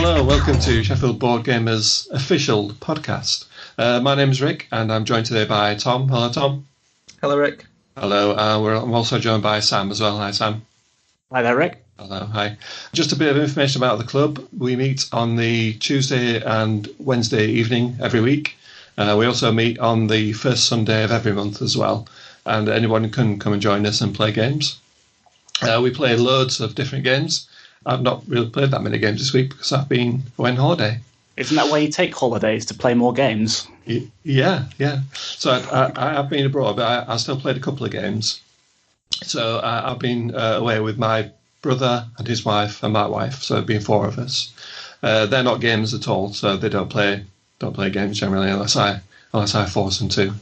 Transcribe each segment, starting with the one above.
Hello, welcome to Sheffield Board Gamers official podcast. My name is Rick, and I'm joined today by Tom. Hello, Tom. Hello, Rick. Hello. I'm also joined by Sam as well. Hi, Sam. Hi there, Rick. Hello, hi. Just a bit of information about the club. We meet on the Tuesday and Wednesday evening every week. We also meet on the first Sunday of every month as well, and anyone can come and join us and play games. We play loads of different games. I've not really played that many games this week because I've been away on holiday. Isn't that why you take holidays, to play more games? Yeah. So I've been abroad, but I still played a couple of games. So I've been away with my brother and his wife and my wife. So it've been four of us. They're not gamers at all, so they don't play games generally unless I force them to.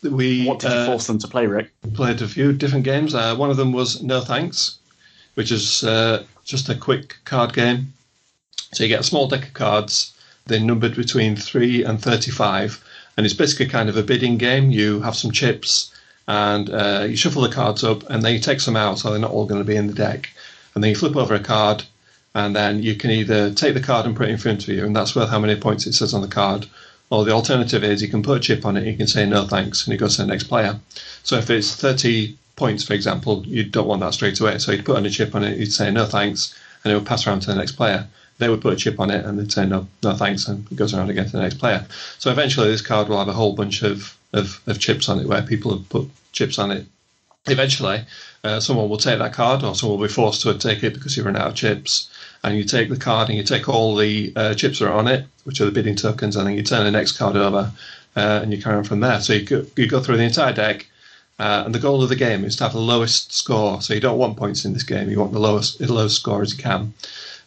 What did you force them to play, Rick? Played a few different games. One of them was No Thanks, which is just a quick card game. So you get a small deck of cards. They're numbered between 3 and 35, and it's basically kind of a bidding game. You have some chips, and you shuffle the cards up, and then you take some out, so they're not all going to be in the deck. And then you flip over a card, and then you can either take the card and put it in front of you, and that's worth how many points it says on the card. Or the alternative is you can put a chip on it, you can say no thanks, and it goes to the next player. So if it's 30 points, for example, you don't want that straight away. So you'd put on a chip on it, you'd say no thanks, and it would pass around to the next player. They would put a chip on it and they'd say no thanks, and it goes around again to the next player. So eventually this card will have a whole bunch of chips on it where people have put chips on it. Eventually, someone will take that card, or someone will be forced to take it because you run out of chips. And you take the card and you take all the chips that are on it, which are the bidding tokens, and then you turn the next card over and you carry on from there. So you go through the entire deck, and the goal of the game is to have the lowest score. So you don't want points in this game, you want the lowest score as you can.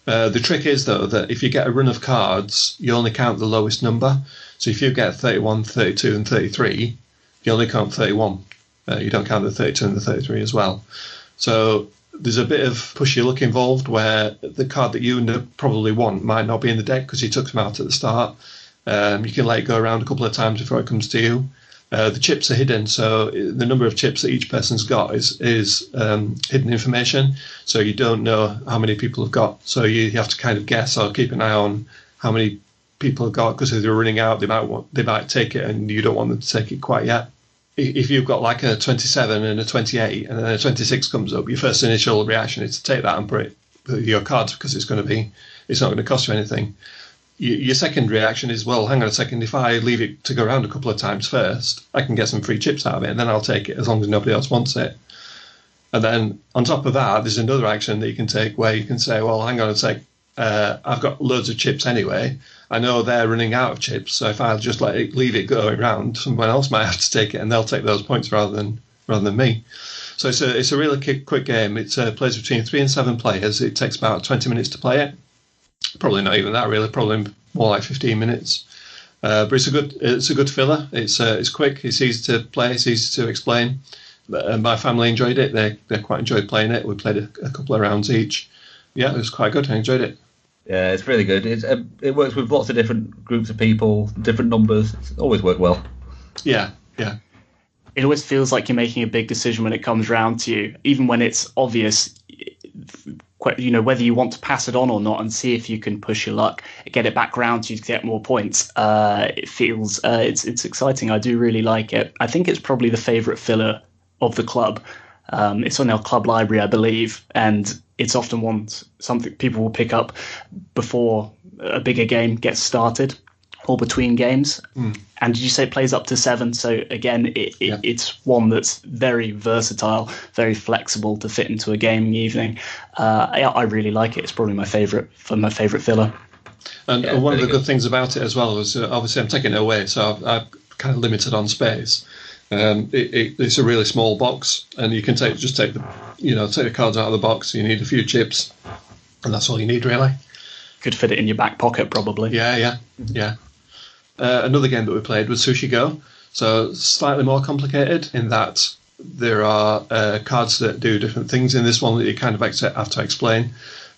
The trick is, though, that if you get a run of cards, you only count the lowest number. So if you get 31, 32 and 33, you only count 31. You don't count the 32 and the 33 as well. So there's a bit of push your luck involved where the card that you probably want might not be in the deck because you took them out at the start. You can let it go around a couple of times before it comes to you. The chips are hidden, so the number of chips that each person's got is hidden information, so you don't know how many people have got. So you have to kind of guess or keep an eye on how many people have got, because if they're running out, they might take it, and you don't want them to take it quite yet. If you've got like a 27 and a 28 and then a 26 comes up, your first initial reaction is to take that and put it with your cards because it's not going to cost you anything. Your second reaction is, well, hang on a second, if I leave it to go around a couple of times first, I can get some free chips out of it, and then I'll take it as long as nobody else wants it. And then on top of that, there's another action that you can take where you can say, well, hang on a sec, I've got loads of chips anyway. I know they're running out of chips, so if I just leave it go around, someone else might have to take it, and they'll take those points rather than me. So it's a really quick game. It plays between 3 and 7 players. It takes about 20 minutes to play it. Probably not even that, really. Probably more like 15 minutes. But it's a good filler. It's quick. It's easy to play. It's easy to explain. My family enjoyed it. They quite enjoyed playing it. We played a couple of rounds each. Yeah, it was quite good. I enjoyed it. Yeah, it's really good. It works with lots of different groups of people, different numbers. It's always worked well. Yeah. It always feels like you're making a big decision when it comes round to you, even when it's obvious, whether you want to pass it on or not, and see if you can push your luck, get it back round to you to get more points. It feels it's exciting. I do really like it. I think it's probably the favourite filler of the club. It's on our club library, I believe, and it's often something people will pick up before a bigger game gets started or between games. And did you say it plays up to 7? So again, it's one that's very versatile, very flexible to fit into a gaming evening. I really like it. It's probably my favourite filler. And one of the good things about it as well is obviously I'm taking it away, so I'm kind of limited on space. It's a really small box, and you can take the cards out of the box. You need a few chips, and that's all you need, really. Could fit it in your back pocket, probably. Yeah. Another game that we played was Sushi Go. So slightly more complicated in that there are cards that do different things in this one that you kind of have to explain.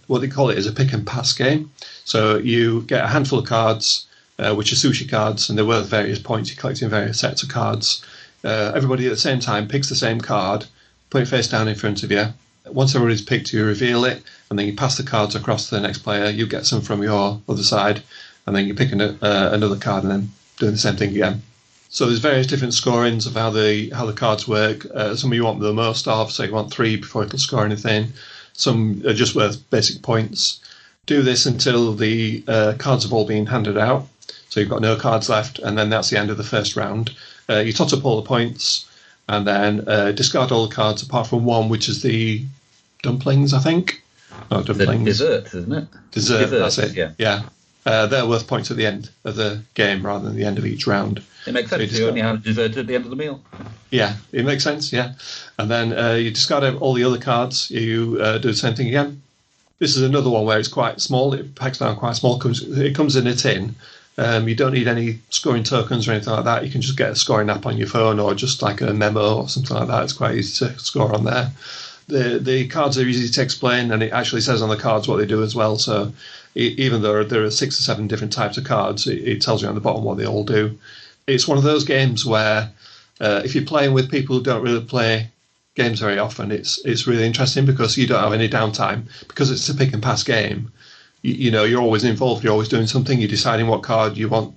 What they call it is a pick and pass game. So you get a handful of cards, which are sushi cards, and they're worth various points. You're collecting various sets of cards. Everybody at the same time picks the same card, put it face down in front of you, Once everybody's picked, you reveal it, and then you pass the cards across to the next player. You get some from your other side, and then you pick another card and then doing the same thing again. So there's various different scorings of how the cards work. Some you want the most of, so you want 3 before it'll score anything. Some are just worth basic points. Do this until the cards have all been handed out. So you've got no cards left, and then that's the end of the first round. You tot up all the points, and then discard all the cards apart from one, which is the dumplings, I think. Oh, dumplings. The dessert, isn't it? Dessert, that's it. Yeah. They're worth points at the end of the game rather than the end of each round. It makes sense. So you only have dessert at the end of the meal. Yeah, it makes sense, yeah. And then you discard all the other cards. You do the same thing again. This is another one where it's quite small. It packs down quite small. It comes in a tin. You don't need any scoring tokens or anything like that. You can just get a scoring app on your phone or just like a memo or something like that. It's quite easy to score on there. The cards are easy to explain, and it actually says on the cards what they do as well. So even though there are 6 or 7 different types of cards, it tells you on the bottom what they all do. It's one of those games where if you're playing with people who don't really play games very often, it's really interesting because you don't have any downtime. Because it's a pick and pass game, you know, you're always involved, you're always doing something, you're deciding what card you want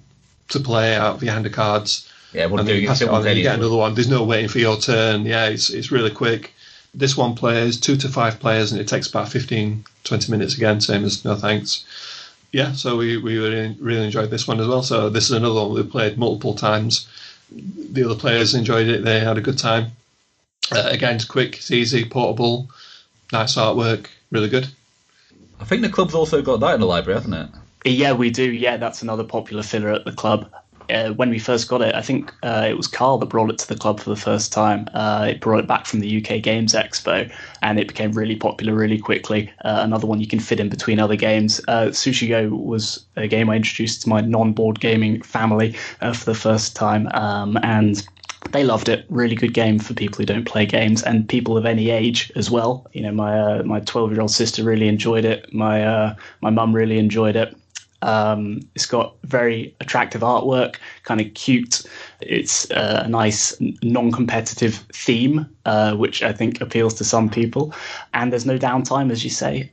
to play out of your hand of cards. Yeah, and then you pass it on and you get another one. There's no waiting for your turn. Yeah, it's really quick. This one plays 2 to 5 players, and it takes about 15-20 minutes again, same as No Thanks. Yeah, so we really enjoyed this one as well. So this is another one we played multiple times. The other players enjoyed it. They had a good time. Again, it's quick, it's easy, portable, nice artwork, really good. I think the club's also got that in the library, hasn't it? Yeah, we do. Yeah, that's another popular filler at the club. When we first got it, I think it was Carl that brought it to the club for the first time. It brought it back from the UK Games Expo, and it became really popular really quickly. Another one you can fit in between other games. Sushi Go was a game I introduced to my non-board gaming family for the first time, and they loved it. Really good game for people who don't play games, and people of any age as well. You know, my 12-year-old sister really enjoyed it. My mum really enjoyed it. It's got very attractive artwork, kind of cute. It's a nice non-competitive theme, which I think appeals to some people. And there's no downtime, as you say.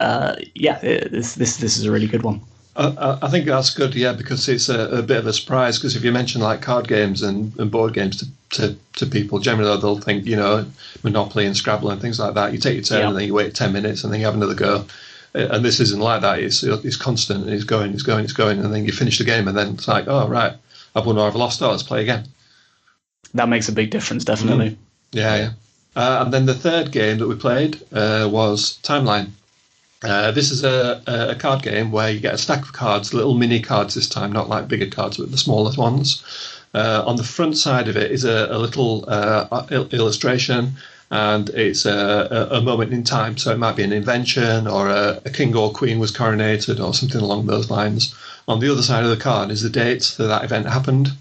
This is a really good one. I think that's good, yeah, because it's a bit of a surprise. Because if you mention like card games and board games to people, generally they'll think, you know, Monopoly and Scrabble and things like that. You take your turn and then you wait 10 minutes and then you have another go. And this isn't like that. It's constant and it's going, and then you finish the game and then it's like, oh, right, I've won or I've lost, let's play again. That makes a big difference, definitely. Yeah. And then the third game that we played was Timeline. This is a card game where you get a stack of cards, little mini cards this time, not like bigger cards, but the smaller ones. On the front side of it is a little illustration, and it's a moment in time. So it might be an invention, or a king or queen was coronated, or something along those lines. On the other side of the card is the date that event happened.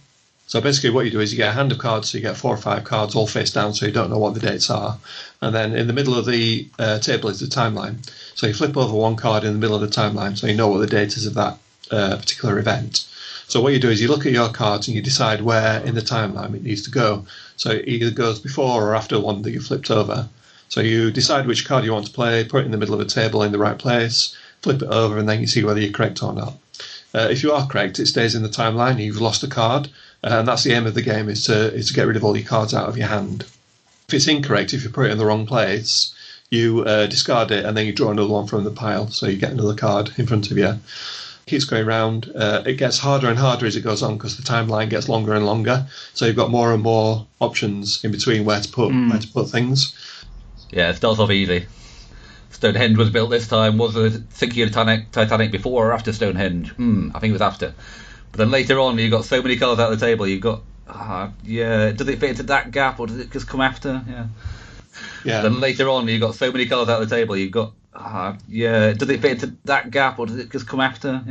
So basically what you do is you get a hand of cards, so you get 4 or 5 cards all face down, so you don't know what the dates are. And then in the middle of the table is the timeline. So you flip over one card in the middle of the timeline, so you know what the date is of that particular event. So what you do is you look at your cards and you decide where in the timeline it needs to go. So it either goes before or after one that you flipped over. So you decide which card you want to play, put it in the middle of a table in the right place, flip it over, and then you see whether you're correct or not. If you are correct, it stays in the timeline, you've lost a card, and that's the aim of the game, is to get rid of all your cards out of your hand. If it's incorrect, if you put it in the wrong place, you discard it, and then you draw another one from the pile, so you get another card in front of you. Keeps going round. It gets harder and harder as it goes on because the timeline gets longer and longer. So you've got more and more options in between where to put things. Yeah, it starts off easy. Stonehenge was built this time. Was the sinking of Titanic before or after Stonehenge? I think it was after. But then later on, you've got so many cards out of the table. You've got, does it fit into that gap or does it just come after? Yeah. Then later on, you've got so many cards out of the table. You've got, does it fit into that gap or does it just come after?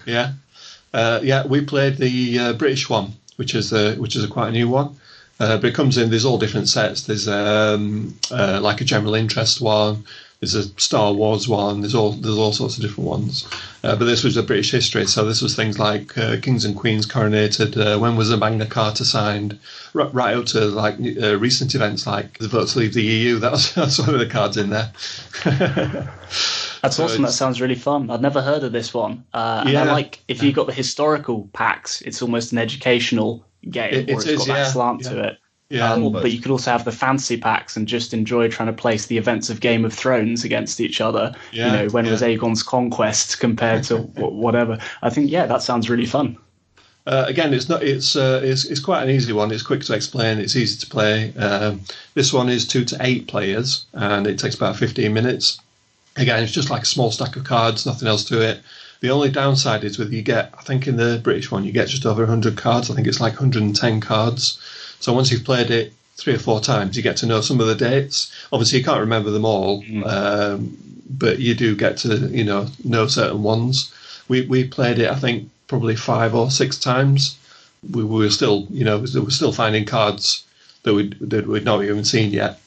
We played the British one, which is quite a new one. But it comes in, there's all different sets. There's like a general interest one. There's a Star Wars one. There's all sorts of different ones. But this was a British history, so this was things like kings and queens coronated. When was the Magna Carta signed? Right up to like recent events like the vote to leave the EU. That's one of the cards in there. That's awesome. That sounds really fun. I'd never heard of this one. And I like if you got the historical packs, it's almost an educational game, or it's got that slant to it. Yeah, but you could also have the fantasy packs and just enjoy trying to place the events of Game of Thrones against each other. Yeah, when was Aegon's conquest compared to whatever? I think that sounds really fun. Again, it's quite an easy one. It's quick to explain. It's easy to play. This one is 2 to 8 players, and it takes about 15 minutes. Again, it's just like a small stack of cards, nothing else to it. The only downside is you get, I think in the British one, you get just over 100 cards. I think it's like 110 cards. So once you've played it 3 or 4 times, you get to know some of the dates. Obviously, you can't remember them all, but you do get to know certain ones. We played it, I think, probably 5 or 6 times. We were still, we're still finding cards that we'd not even seen yet.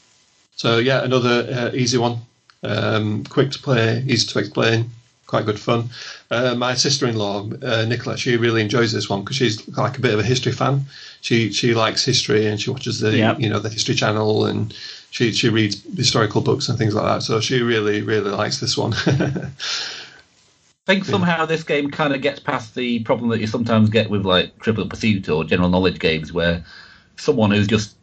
So yeah, another easy one. Quick to play, easy to explain, quite good fun. My sister-in-law, Nicola, she really enjoys this one because she's like a bit of a history fan. She likes history and she watches the the History Channel, and she reads historical books and things like that. So she really likes this one. I think somehow this game kind of gets past the problem that you sometimes get with like Trivial Pursuit or general knowledge games, where someone who's just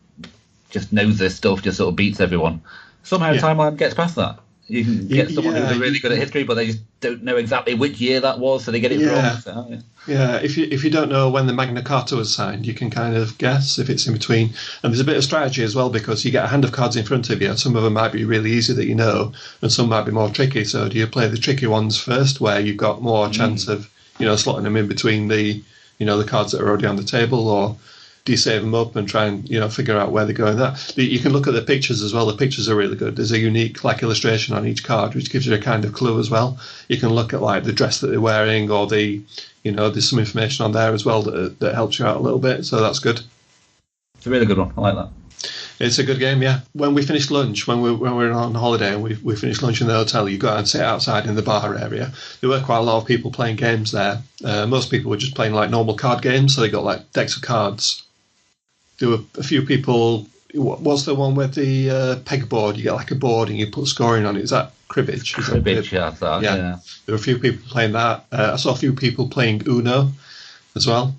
knows this stuff just sort of beats everyone. Somehow Timeline gets past that. You can get someone who's really good at history, but they just don't know exactly which year that was, so they get it wrong. So, if you don't know when the Magna Carta was signed, you can kind of guess if it's in between. And there's a bit of strategy as well, because you get a hand of cards in front of you. Some of them might be really easy that you know, and some might be more tricky. So do you play the tricky ones first, where you've got more chance of slotting them in between the the cards that are already on the table, or do you save them up and try and figure out where they're going? You can look at the pictures as well. The pictures are really good. There's a unique illustration on each card, which gives you a kind of clue as well. You can look at like the dress that they're wearing, or there's some information on there as well that helps you out a little bit. So that's good. It's a really good one. I like that. It's a good game, yeah. When we finished lunch, when we were on holiday and we finished lunch in the hotel, you go out and sit outside in the bar area. There were quite a lot of people playing games there. Most people were just playing like normal card games, so they got like decks of cards. There were a few people. What's the one with the pegboard? You get like a board and you put scoring on it. Is that cribbage? Cribbage, yeah. There were a few people playing that. I saw a few people playing Uno as well,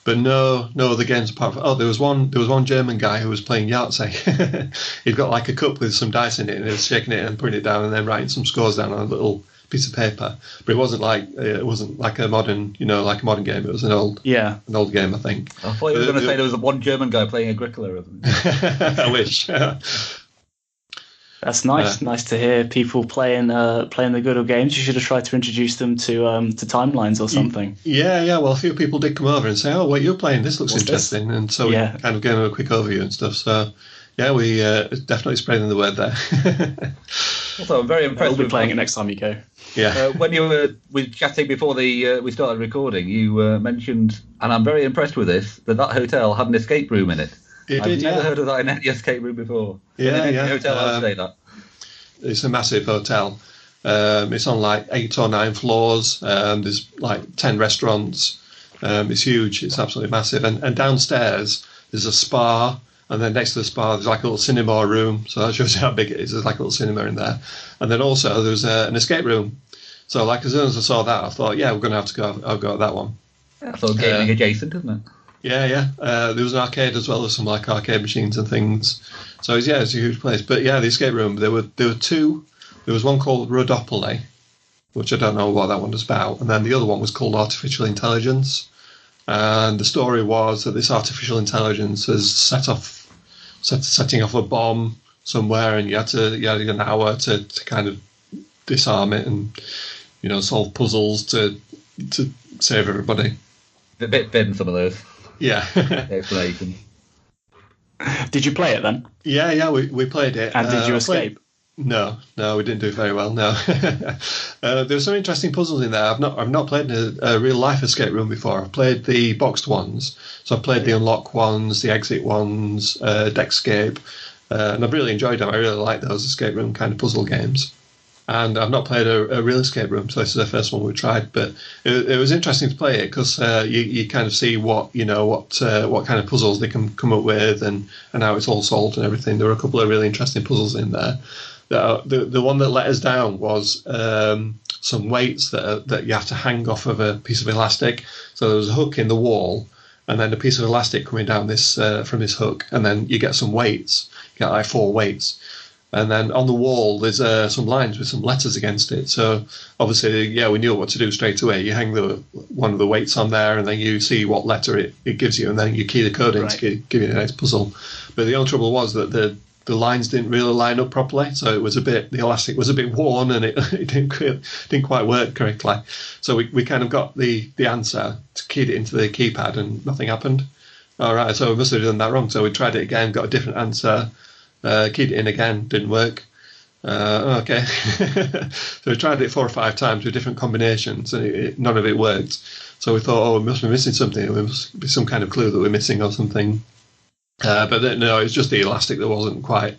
but no other games apart from. There was one German guy who was playing Yahtzee. He'd got like a cup with some dice in it, and he was shaking it and putting it down, and then writing some scores down on a little piece of paper. But it wasn't like a modern game. It was an old game, I think. I thought you were going to say there was one German guy playing Agricola or something. I wish. That's nice. Nice to hear people playing the good old games. You should have tried to introduce them to Timelines or something. Yeah. Well, a few people did come over and say, "Oh, what you're playing? This looks interesting." And so we kind of gave them a quick overview and stuff. So yeah, we definitely spreading the word there. Also, I'm very impressed. We'll be playing it next time you go. Yeah. When you were chatting before we started recording, you mentioned, and I'm very impressed with this, that hotel had an escape room in it. I've never heard of that in any escape room before. Yeah. Hotel, I'd say that. It's a massive hotel. It's on like 8 or 9 floors. There's like 10 restaurants. It's huge. It's absolutely massive. And downstairs there's a spa. And then next to the spa, there's like a little cinema room. So that shows you how big it is. There's like a little cinema in there. And then also there's an escape room. So like as soon as I saw that, I thought, we're going to have to go. I'll go at that one. That's all gaming adjacent, isn't it? Yeah. There was an arcade as well. There's some like arcade machines and things. So it's a huge place. But yeah, the escape room. There were 2. There was one called Rhodopoly, which I don't know what that one was about. And then the other one was called Artificial Intelligence. And the story was that this artificial intelligence has setting off a bomb somewhere, and you had an hour to kind of disarm it and solve puzzles to save everybody. A bit thin, some of those. Yeah. Explanation. Did you play it then? Yeah, we played it. And did you escape? No, we didn't do very well. No, there were some interesting puzzles in there. I've not played a real life escape room before. I've played the boxed ones, so I've played the unlock ones, the exit ones, Deckscape, and I've really enjoyed them. I really like those escape room kind of puzzle games. And I've not played a real escape room, so this is the first one we tried. But it was interesting to play it because you kind of see what kind of puzzles they can come up with and how it's all solved and everything. There were a couple of really interesting puzzles in there. The one that let us down was some weights that you have to hang off of a piece of elastic. So there was a hook in the wall, and then a piece of elastic coming down this from this hook, and then you get some weights. You get like 4 weights. And then on the wall, there's some lines with some letters against it. So obviously, we knew what to do straight away. You hang one of the weights on there, and then you see what letter it gives you, and then you key the code in to give you a nice puzzle. But the only trouble was that the lines didn't really line up properly, so it was the elastic was a bit worn, and it didn't quite work correctly. So we kind of got the answer, keyed it into the keypad, and nothing happened. All right, so we must have done that wrong. So we tried it again, got a different answer. Keyed it in again, didn't work. Okay. So we tried it 4 or 5 times with different combinations, and none of it worked. So we thought, we must be missing something. There must be some kind of clue that we're missing or something. But no, it was just the elastic that wasn't quite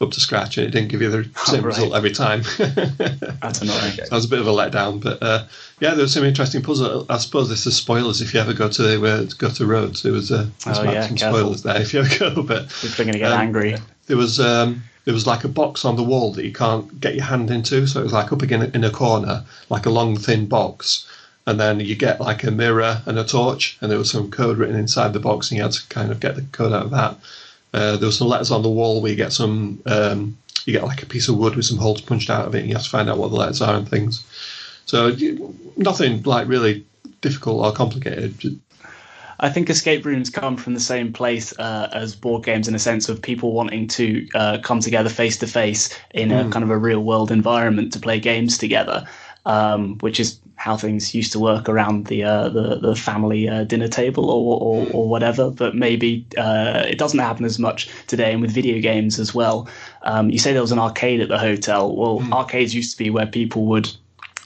up to scratch, and it didn't give you the same result every time. That's annoying. So that was a bit of a letdown. But there was some interesting puzzles. I suppose this is spoilers if you ever go to Rhodes. It was some spoilers there if you ever go. But we're going to get angry. There was like a box on the wall that you can't get your hand into, so it was like up again in a corner, like a long thin box, and then you get like a mirror and a torch, and there was some code written inside the box, and you had to kind of get the code out of that. There were some letters on the wall where you get you get like a piece of wood with some holes punched out of it, and you have to find out what the letters are and things. So nothing like really difficult or complicated. I think escape rooms come from the same place as board games, in a sense of people wanting to come together face to face in a kind of a real world environment to play games together, which is how things used to work around the family dinner table or whatever. But maybe it doesn't happen as much today, and with video games as well. You say there was an arcade at the hotel. Well, arcades used to be where people would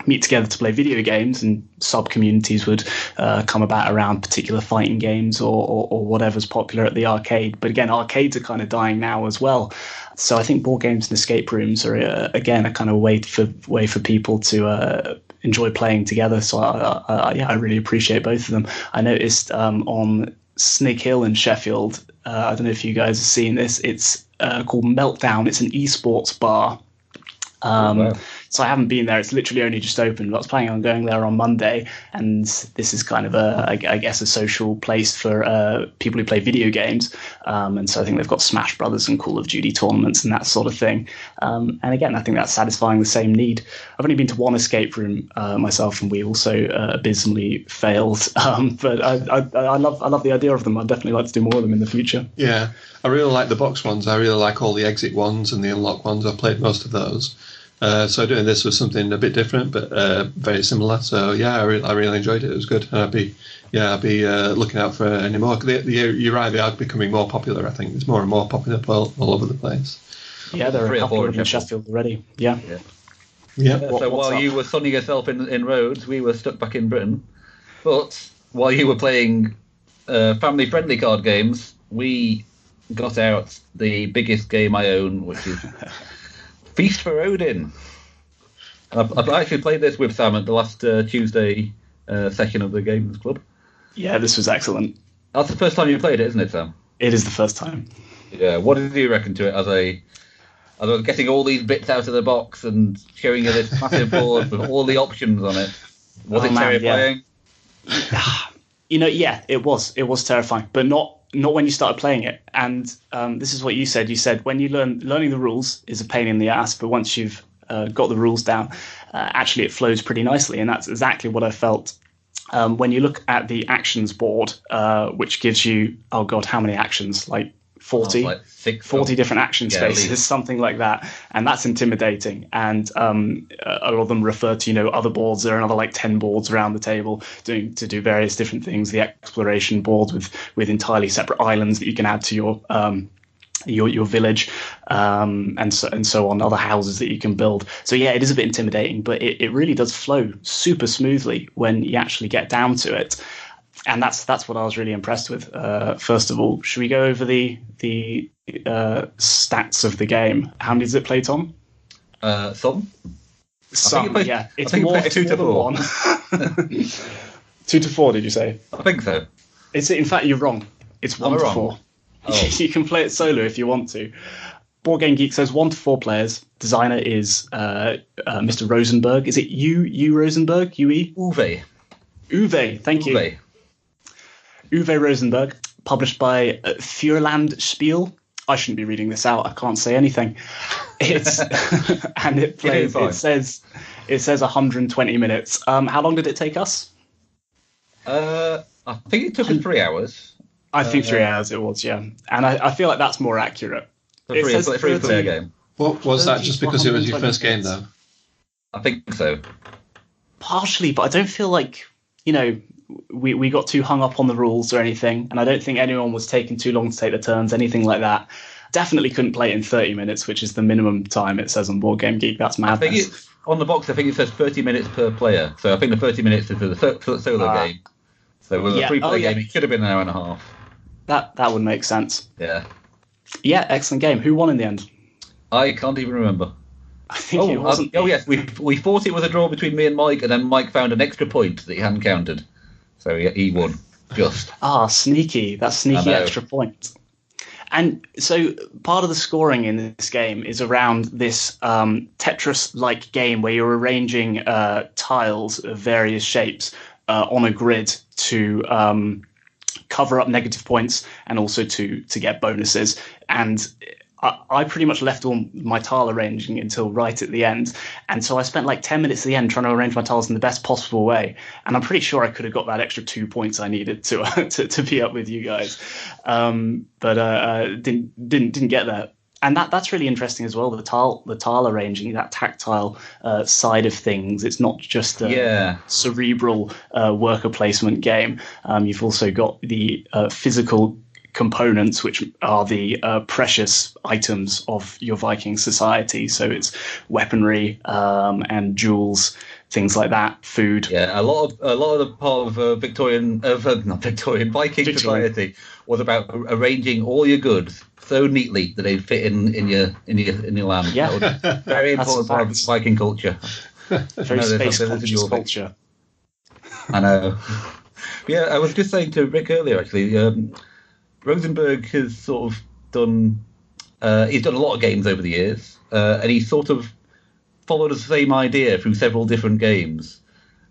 meet together to play video games, and sub-communities would come about around particular fighting games or whatever's popular at the arcade. But again, arcades are kind of dying now as well. So I think board games and escape rooms are, again, a kind of way for people to enjoy playing together. So I really appreciate both of them. I noticed on Snig Hill in Sheffield, I don't know if you guys have seen this, it's called Meltdown. It's an esports bar. Wow. So I haven't been there. It's literally only just opened. But I was planning on going there on Monday, and this is kind of I guess a social place for people who play video games. And so I think they've got Smash Brothers and Call of Duty tournaments and that sort of thing. And again, I think that's satisfying the same need. I've only been to one escape room myself, and we also abysmally failed. But I love the idea of them. I'd definitely like to do more of them in the future. Yeah, I really like the box ones. I really like all the exit ones and the unlock ones. I've played most of those. So doing this was something a bit different, but very similar. So I really enjoyed it. It was good, and I'd be looking out for any more. You're right; they are becoming more popular. I think there's more and more popular all over the place. Yeah, there are a couple in Sheffield already. Yeah. So while you were sunning yourself in Rhodes, we were stuck back in Britain. But while you were playing family-friendly card games, we got out the biggest game I own, which is Feast for Odin. I've actually played this with Sam at the last Tuesday session of the Games Club. Yeah, this was excellent. That's the first time you played it, isn't it, Sam? It is the first time. Yeah. What did you reckon to it as I was getting all these bits out of the box and showing you this massive board with all the options on it? Was it terrifying? Yeah. It was terrifying, but not when you started playing it. And this is what you said. You said when you learning the rules is a pain in the ass, but once you've got the rules down, actually it flows pretty nicely. And that's exactly what I felt when you look at the actions board, which gives you, how many actions? Like 40, like 40 different action spaces, something like that. And that's intimidating. And a lot of them refer to, other boards. There are another like 10 boards around the table to do various different things. The exploration boards with entirely separate islands that you can add to your village, and so on, other houses that you can build. So yeah, it is a bit intimidating, but it really does flow super smoothly when you actually get down to it. And that's what I was really impressed with. First of all, should we go over the stats of the game? How many does it play, Tom? Some. Some, yeah. It's I think more, it's 2 to 4. One. 2 to 4, did you say? I think so. In fact, you're wrong. It's 1 to 4. Oh. You can play it solo if you want to. Board Game Geek says 1 to 4 players. Designer is Mr. Rosenberg. Is it you Rosenberg? UE? Uwe, thank you. Uwe Rosenberg, published by Furland Spiel. I shouldn't be reading this out. I can't say anything. It's and it plays. It says 120 minutes. How long did it take us? I think it took us 3 hours. I think 3 hours it was, yeah. And I feel like that's more accurate. It says a free-player game. What was that? Just because it was your first game, though? I think so. Partially, but I don't feel like, we got too hung up on the rules or anything, and I don't think anyone was taking too long to take the turns, anything like that. Definitely couldn't play it in 30 minutes, which is the minimum time it says on Board Game Geek. That's madness. I think it's on the box. I think it says 30 minutes per player. So I think the 30 minutes is for the solo game. So with a free-player game, it should have been an hour and a half. That would make sense. Yeah. Yeah, excellent game. Who won in the end? I can't even remember. I think it wasn't. Yes, we thought it was a draw between me and Mike, and then Mike found an extra point that he hadn't counted. So he won. Just. Sneaky. That's sneaky extra point. And so part of the scoring in this game is around this Tetris-like game where you're arranging tiles of various shapes on a grid to cover up negative points and also to get bonuses. And I pretty much left all my tile arranging until right at the end. And so I spent like 10 minutes at the end trying to arrange my tiles in the best possible way. And I'm pretty sure I could have got that extra 2 points I needed to be up with you guys. But didn't get there. And that's really interesting as well, the tile arranging, that tactile side of things. It's not just a cerebral worker placement game. You've also got the physical components, which are the precious items of your Viking society. So it's weaponry and jewels, things like that, food. Yeah, a lot of the part of Viking society was about arranging all your goods so neatly that they fit in your land. Yeah, that was very important part of Viking culture. Very space-conscious culture. I know. Yeah, I was just saying to Rick earlier, actually. Rosenberg has sort of done. He's done a lot of games over the years, and he's sort of followed the same idea through several different games,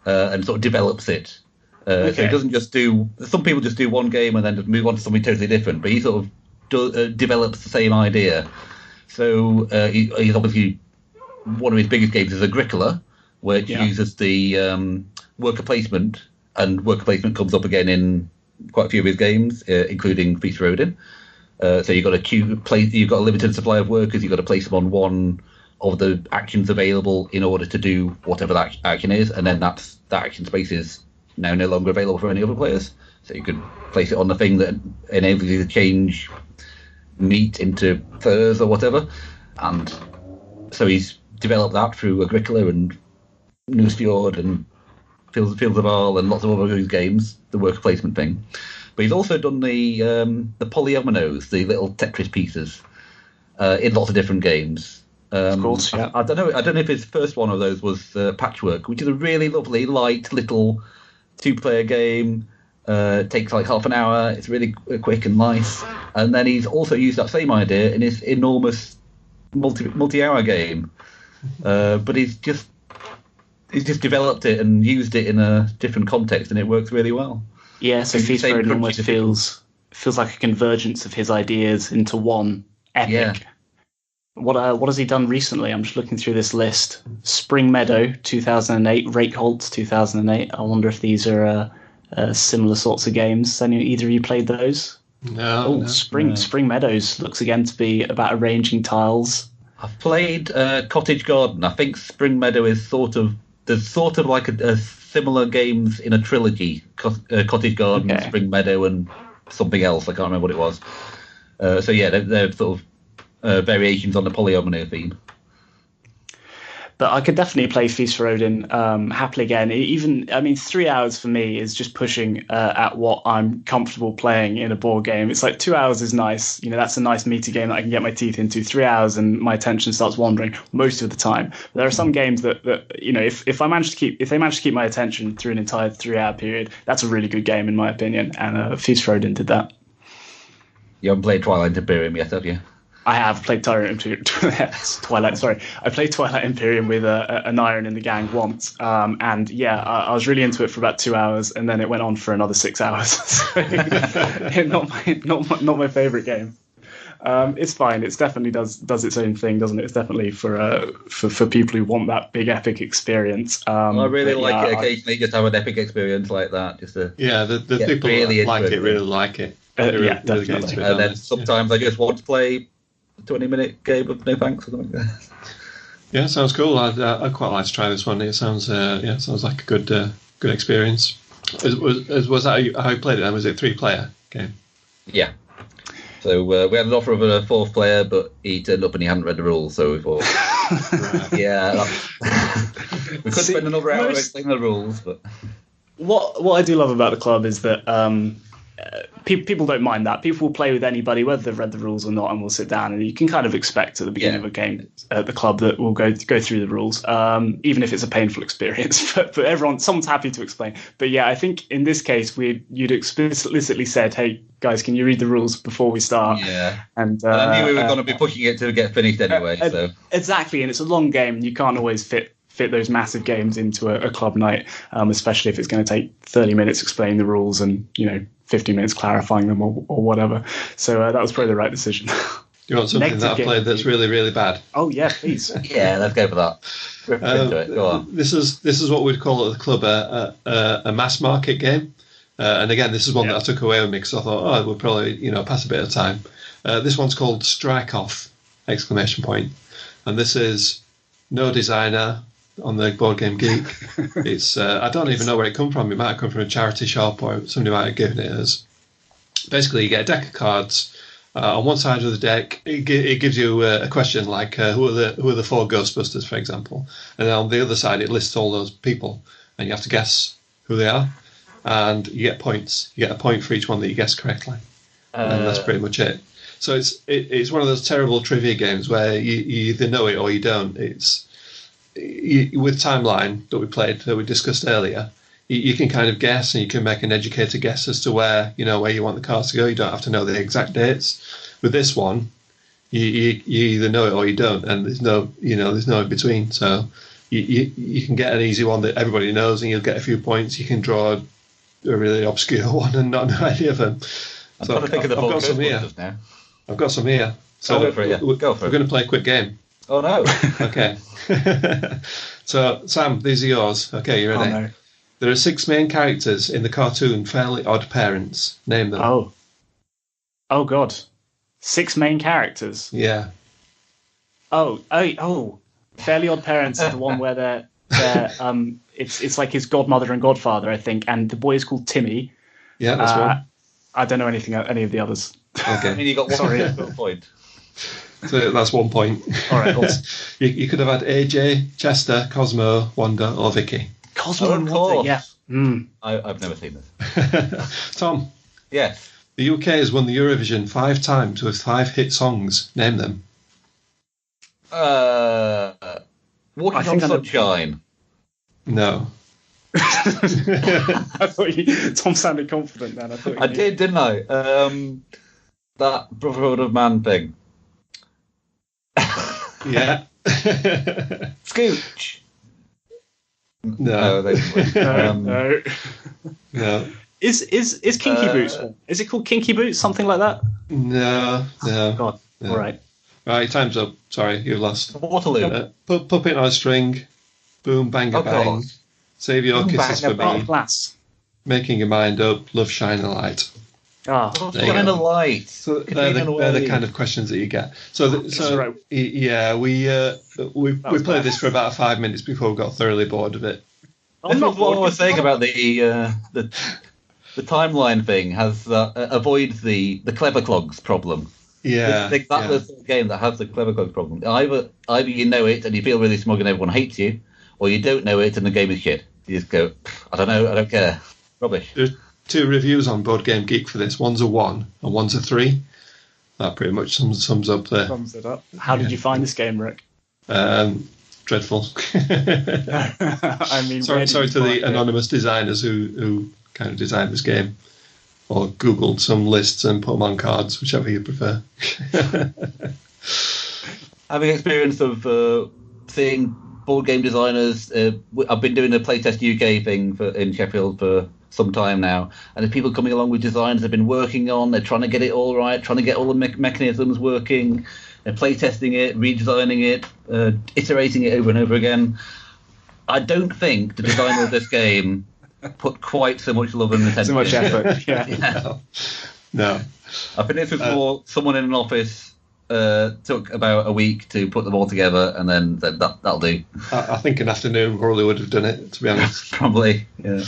and sort of develops it. So he doesn't just do. Some people just do one game and then just move on to something totally different, but he sort of develops the same idea. So he's obviously one of his biggest games is Agricola, which uses the worker placement, and worker placement comes up again in quite a few of his games, including Feast for Odin. So you've got you've got a limited supply of workers. You've got to place them on one of the actions available in order to do whatever that action is, and then that action space is now no longer available for any other players. So you could place it on the thing that enables you to change meat into furs or whatever. And so he's developed that through Agricola and Newsfjord and Fields of Arle and lots of other games, the worker placement thing. But he's also done the polyominoes, the little Tetris pieces, in lots of different games. Of course, yeah. I don't know if his first one of those was Patchwork, which is a really lovely, light little 2-player game. Takes like half an hour. It's really quick and nice. And then he's also used that same idea in his enormous multi-hour game. But he's just developed it and used it in a different context, and it works really well. Yeah, so Feast for Odin almost feels like a convergence of his ideas into one epic. Yeah. What has he done recently? I'm just looking through this list. Spring Meadow, 2008. Reykholt, 2008. I wonder if these are similar sorts of games. Either of you played those? No. Spring Meadows looks again to be about arranging tiles. I've played Cottage Garden. I think Spring Meadow is there's sort of like a similar games in a trilogy. Cottage Garden, Spring Meadow, and something else. I can't remember what it was. So yeah, they're sort of variations on the polyomino theme. But I could definitely play Feast for Odin happily again. Even, I mean, 3 hours for me is just pushing at what I'm comfortable playing in a board game. It's like 2 hours is nice. That's a nice meaty game that I can get my teeth into. 3 hours and my attention starts wandering most of the time. But there are some games that if they manage to keep my attention through an entire 3 hour period, that's a really good game in my opinion. And Feast for Odin did that. You haven't played Twilight Imperium yet, have you? I have played Twilight. Sorry, I played Twilight Imperium with an iron in the gang once, and yeah, I was really into it for about 2 hours, and then it went on for another 6 hours. So, not my favorite game. It's fine. It definitely does its own thing, doesn't it? It's definitely for people who want that big epic experience. I really like it. Occasionally, just have an epic experience like that. The people really that like it really like it. Yeah, definitely. And then sometimes I just want to play a 20-minute game of No Thanks or something like that. Yeah, sounds cool. I'd quite like to try this one. It sounds like a good experience. Was that how you played it? Then? Was it 3-player game? Yeah. So we had an offer of a 4th player, but he turned up and he hadn't read the rules, so we thought, yeah, we could spend another hour explaining the rules. But what I do love about the club is that people don't mind that. People will play with anybody, whether they've read the rules or not, and will sit down. And you can kind of expect at the beginning of a game at the club that we'll go through the rules, even if it's a painful experience. But someone's happy to explain. But yeah, I think in this case you'd explicitly said, "Hey guys, can you read the rules before we start?" Yeah. And I knew we were going to be pushing it to get finished anyway. So exactly, and it's a long game. You can't always fit those massive games into a club night, especially if it's going to take 30 minutes explaining the rules and 50 minutes clarifying them or whatever. So that was probably the right decision. Do you want something that I played that's really, really bad? Oh yeah, please. Yeah, let's go for that. Into it. Go on. This is what we'd call at the club a mass market game. And again, this is one that I took away with me because I thought, we'll probably pass a bit of time. This one's called Strike Off! And this is no designer on the Board Game Geek. It's I don't even know where it come from. It might have come from a charity shop or somebody might have given it us. Basically, you get a deck of cards. On one side of the deck, it gives you a question like who are the 4 Ghostbusters, for example, and then on the other side it lists all those people, and you have to guess who they are, and you get points. You get a point for each one that you guess correctly, and that's pretty much it. So it's one of those terrible trivia games where you either know it or you don't. It's with Timeline that we discussed earlier, you can kind of guess and you can make an educated guess as to where you want the cards to go. You don't have to know the exact dates. With this one, you either know it or you don't, and there's no in between. So you can get an easy one that everybody knows and you'll get a few points. You can draw a really obscure one and not know any of them. I'm trying to think of the got some here. Now. I've got some here. So go for it. We're going to play a quick game. Oh no. Okay. So Sam, these are yours. Okay, you ready? Oh, no. There are 6 main characters in the cartoon Fairly Odd Parents. Name them. Oh God. 6 main characters. Yeah. Oh. Fairly Odd Parents is the one where they're it's like his godmother and godfather, I think, and the boy is called Timmy. Yeah, that's one. I don't know any of the others. Okay. I mean, you got one. Sorry, got a point. So that's 1 point. All right. You could have had AJ, Chester, Cosmo, Wanda, or Vicky. Cosmo and Wanda, yeah. Mm. I've never seen this. Tom. Yes. The UK has won the Eurovision 5 times with 5 hit songs. Name them. Walking on Sunshine. No. I thought Tom sounded confident then. I did, didn't I? That Brotherhood of Man thing. Yeah. Scooch. No. No. No. Is Kinky Boots? Is it called Kinky Boots? Something like that? No. God. No. All right. Right, time's up. Sorry, you lost. Waterloo. Puppet on a String. Boom, Bang a Bang. God. Save Your Kisses for Me. Glass. Making Your Mind Up. Love, Shine a Light. Shine a light. So they're the kind of questions that you get. Yeah, we played this for about 5 minutes before we got thoroughly bored of it. This was what I was saying about the timeline thing. Has avoid the clever clogs problem. Yeah. That's the sort of game that has the clever code problem. Either you know it and you feel really smug and everyone hates you, or you don't know it and the game is shit. You just go, I don't know, I don't care. Rubbish. There's 2 reviews on Board Game Geek for this. One's a 1 and one's a 3. That pretty much sums up the. Sums it up. How did you find this game, Rick? Dreadful. I mean, sorry to the anonymous designers who kind of designed this game, or Googled some lists and put them on cards, whichever you prefer. Having experience of seeing board game designers, I've been doing a Playtest UK thing in Sheffield for some time now, and there's people coming along with designs they've been working on. They're trying to get it all right, trying to get all the mechanisms working. They're playtesting it, redesigning it, iterating it over and over again. I don't think the designer of this game put quite so much love and attention. So much effort, yeah. No. I think this was more someone in an office took about a week to put them all together, and then said, that'll do. I think an afternoon probably would have done it, to be honest. Probably, yeah.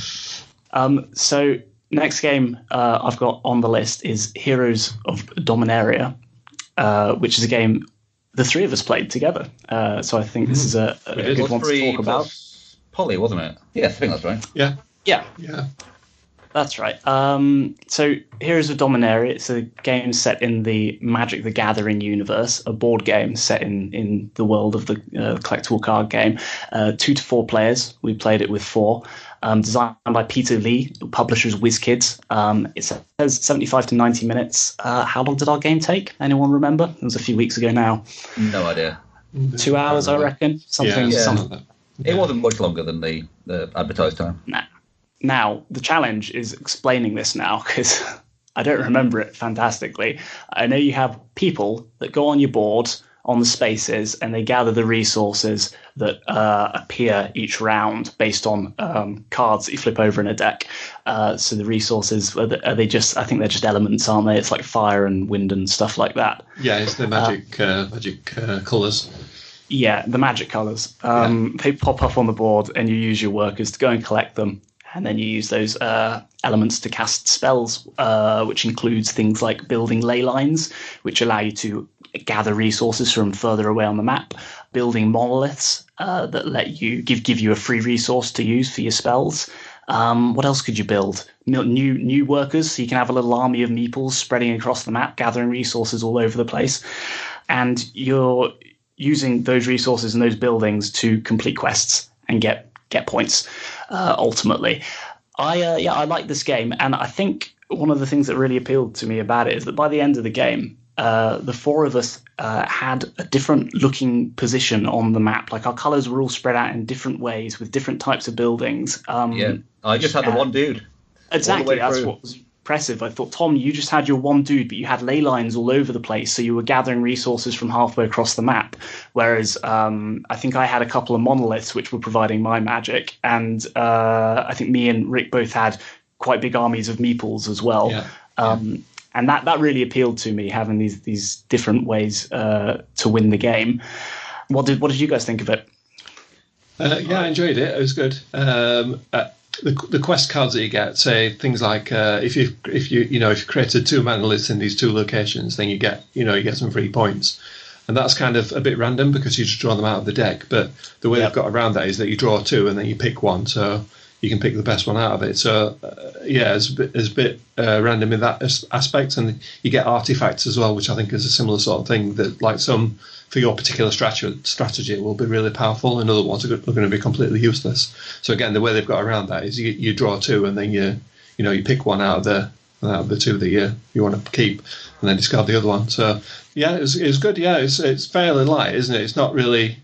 So next game I've got on the list is Heroes of Dominaria, which is a game the 3 of us played together. So I think this is a good one to talk about. Polly, wasn't it? Yes, I think that's right. Yeah. That's right. So Heroes of Dominaria, it's a game set in the Magic the Gathering universe, a board game set in the world of the collectible card game. 2 to 4 players. We played it with 4. Designed by Peter Lee, publishers WizKids. It says 75 to 90 minutes. How long did our game take? Anyone remember? It was a few weeks ago now. No idea. 2 hours, I reckon. Something. It wasn't much longer than the advertised time. Now, the challenge is explaining this now, because I don't remember it fantastically. I know you have people that go on your board on the spaces, and they gather the resources that appear each round based on cards that you flip over in a deck. So the resources, are they just? I think they're just elements, aren't they? It's like fire and wind and stuff like that. Yeah, it's the magic colours. Yeah, the magic colours. They pop up on the board, and you use your workers to go and collect them. And then you use those elements to cast spells, which includes things like building ley lines, which allow you to gather resources from further away on the map, building monoliths that let you give you a free resource to use for your spells. What else could you build? New workers, so you can have a little army of meeples spreading across the map, gathering resources all over the place. And you're using those resources and those buildings to complete quests and get points. Ultimately, I like this game, and I think one of the things that really appealed to me about it is that by the end of the game, the 4 of us had a different looking position on the map. Like, our colours were all spread out in different ways with different types of buildings. I just had the one dude. Exactly, that's what was impressive. I thought, Tom, you just had your one dude, but you had ley lines all over the place, so you were gathering resources from halfway across the map. Whereas I think I had a couple of monoliths which were providing my magic, and I think me and Rick both had quite big armies of meeples as well. And that really appealed to me, having these different ways to win the game. What did you guys think of it? I enjoyed it. It was good. The quest cards that you get say things like if you created 2 monoliths in these 2 locations, then you get some free points, and that's kind of a bit random because you just draw them out of the deck. But the way they've got around that is that you draw 2 and then you pick 1, so you can pick the best one out of it. So it's a bit random in that aspect, and you get artifacts as well, which I think is a similar sort of thing. That like some for your particular strategy will be really powerful, and other ones are going to be completely useless. So again, the way they've got around that is you draw 2, and then you pick 1 out of the 2 that you want to keep, and then discard the other one. So it was good. Yeah, it's fairly light, isn't it? It's not really.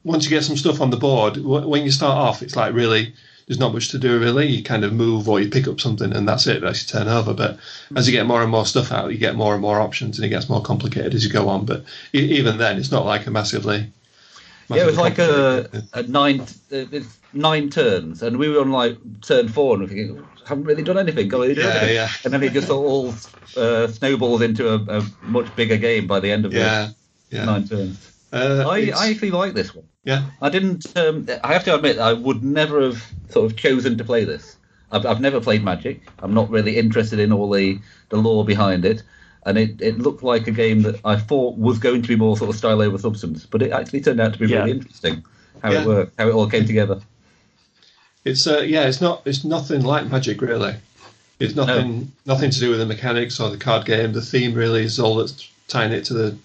Once you get some stuff on the board, when you start off, it's like really there's not much to do really. You kind of move or you pick up something and that's it. That's your turn over. But as you get more and more stuff out, you get more and more options, and it gets more complicated as you go on. But even then, it's not like a massively it was like a 9 turns, and we were on like turn 4, and we're thinking, haven't really done anything. Yeah. And then it just all snowballs into a much bigger game by the end of the 9 turns. I actually like this one. Yeah, I didn't. I have to admit, I would never have sort of chosen to play this. I've never played Magic. I'm not really interested in all the lore behind it. and it looked like a game that I thought was going to be more sort of style over substance, but it actually turned out to be really interesting how it worked, how it all came together. It's it's nothing like Magic really. It's nothing to do with the mechanics or the card game. The theme really is all that's tying it to the.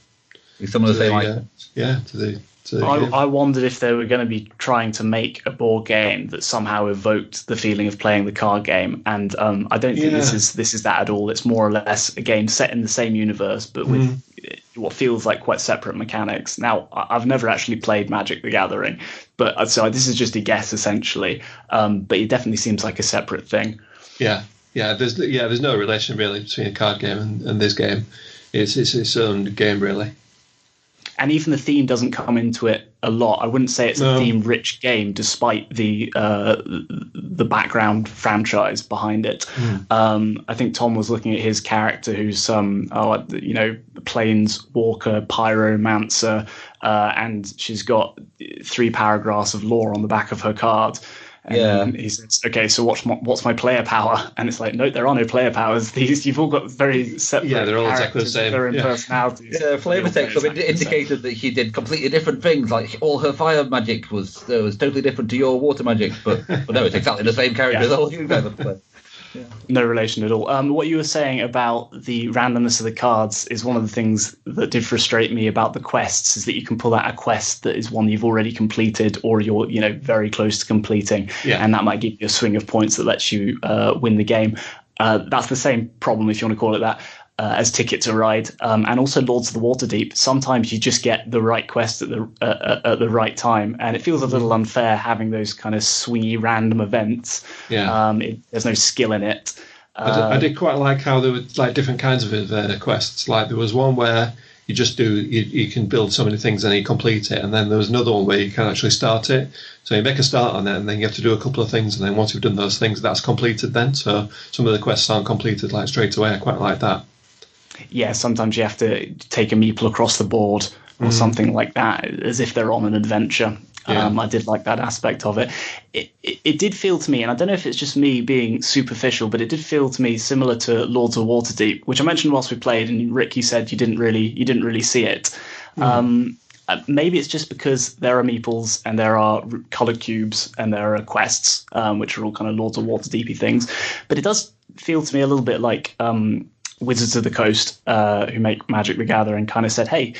Some of the same. To the I wondered if they were going to be trying to make a board game that somehow evoked the feeling of playing the card game, and I don't think this is that at all. It's more or less a game set in the same universe, but with what feels like quite separate mechanics. Now, I've never actually played Magic: The Gathering, but so this is just a guess essentially. But it definitely seems like a separate thing. Yeah. There's no relation really between a card game and this game. It's its own game really. And even the theme doesn't come into it a lot. I wouldn't say it's a theme-rich game, despite the background franchise behind it. I think Tom was looking at his character, who's planeswalker, pyromancer, and she's got 3 paragraphs of lore on the back of her card. And he says, "Okay, so what's my player power?" And it's like, no, there are no player powers. These you've all got very separate. Yeah, they're all exactly the same. Their own personalities. Yeah, flavor text indicated that she did completely different things. Like all her fire magic was totally different to your water magic, but no, it's exactly the same character as all you guys have played. Yeah. No relation at all. What you were saying about the randomness of the cards is one of the things that did frustrate me about the quests, is that you can pull out a quest that is one you've already completed or you're very close to completing, and that might give you a swing of points that lets you win the game. That's the same problem, if you want to call it that, as Ticket to Ride, and also Lords of the Waterdeep. Sometimes you just get the right quest at the right time, and it feels a little unfair having those kind of swingy random events. There's no skill in it. I did quite like how there were like different kinds of quests. Like there was one where you just you can build so many things and you complete it, and then there was another one where you can actually start it. So you make a start on it, and then you have to do a couple of things, and then once you've done those things, that's completed then. So some of the quests aren't completed like straight away. I quite like that. Yeah, sometimes you have to take a meeple across the board or something like that, as if they're on an adventure. I did like that aspect of it. It did feel to me, and I don't know if it's just me being superficial, but it did feel to me similar to Lords of Waterdeep, which I mentioned whilst we played. And Rick, you said you didn't really see it. Maybe it's just because there are meeples and there are coloured cubes and there are quests, which are all kind of Lords of Waterdeepy things. But it does feel to me a little bit like Wizards of the Coast, who make Magic: The Gathering, kind of said, "Hey,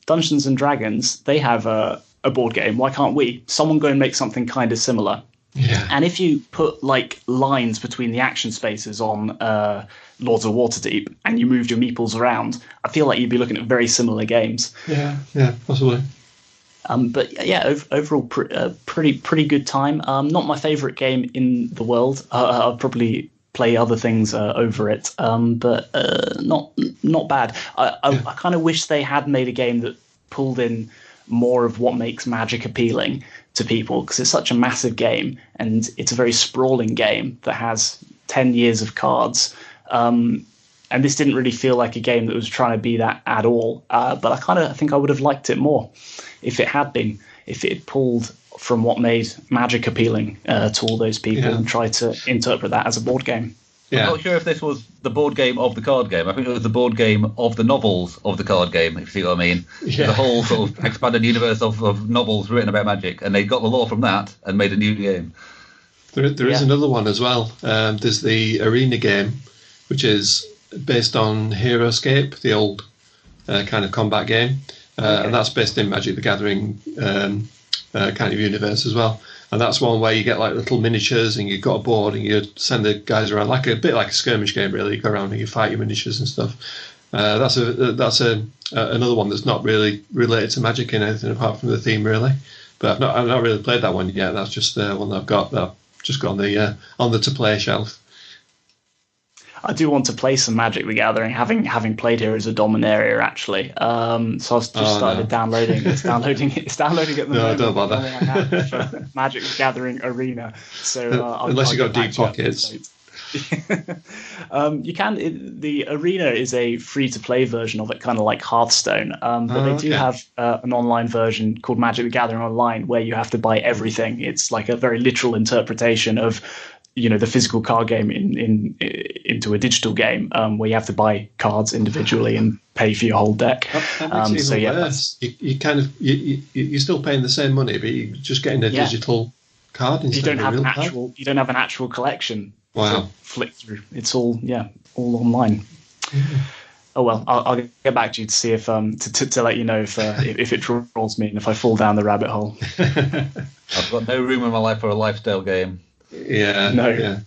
Dungeons and Dragons, they have a board game. Why can't we? Someone go and make something kind of similar." Yeah. And if you put like lines between the action spaces on Lords of Waterdeep and you moved your meeples around, I feel like you'd be looking at very similar games. Yeah, possibly. But yeah, overall, pretty good time. Not my favourite game in the world. I'll probably play other things over it, but not bad. I kind of wish they had made a game that pulled in more of what makes Magic appealing to people, because it's such a massive game and it's a very sprawling game that has 10 years of cards. And this didn't really feel like a game that was trying to be that at all. But I think I would have liked it more if it had pulled from what made Magic appealing to all those people and tried to interpret that as a board game. I'm not sure if this was the board game of the card game. I think it was the board game of the novels of the card game, if you see what I mean. The whole sort of expanded universe of novels written about Magic, and they got the lore from that and made a new game. There is another one as well. There's the Arena game, which is based on Heroescape, the old kind of combat game. And that's based in Magic: The Gathering kind of universe as well. And that's one where you get like little miniatures and you've got a board and you send the guys around, like a bit like a skirmish game really. You go around and you fight your miniatures and stuff. That's another one that's not really related to Magic in anything apart from the theme really. But I've not really played that one yet. That's just one that I've just got on the to play shelf. I do want to play some Magic: The Gathering, having played here as a Dominaria actually. So I've just started downloading. It's downloading at the moment. No, don't bother. For Magic: The Gathering Arena. So unless you've got deep pockets. You can. The Arena is a free-to-play version of it, kind of like Hearthstone. But they do have an online version called Magic: The Gathering Online, where you have to buy everything. It's like a very literal interpretation of the physical card game into a digital game where you have to buy cards individually and pay for your whole deck. That makes it even worse. You're still paying the same money, but you're just getting a digital card instead of a real card. You don't have an actual collection. Wow. To flick through. It's all online. Mm-hmm. Oh well, I'll get back to you to see if to let you know if it draws me and if I fall down the rabbit hole. I've got no room in my life for a lifestyle game. Yeah. No. Yeah.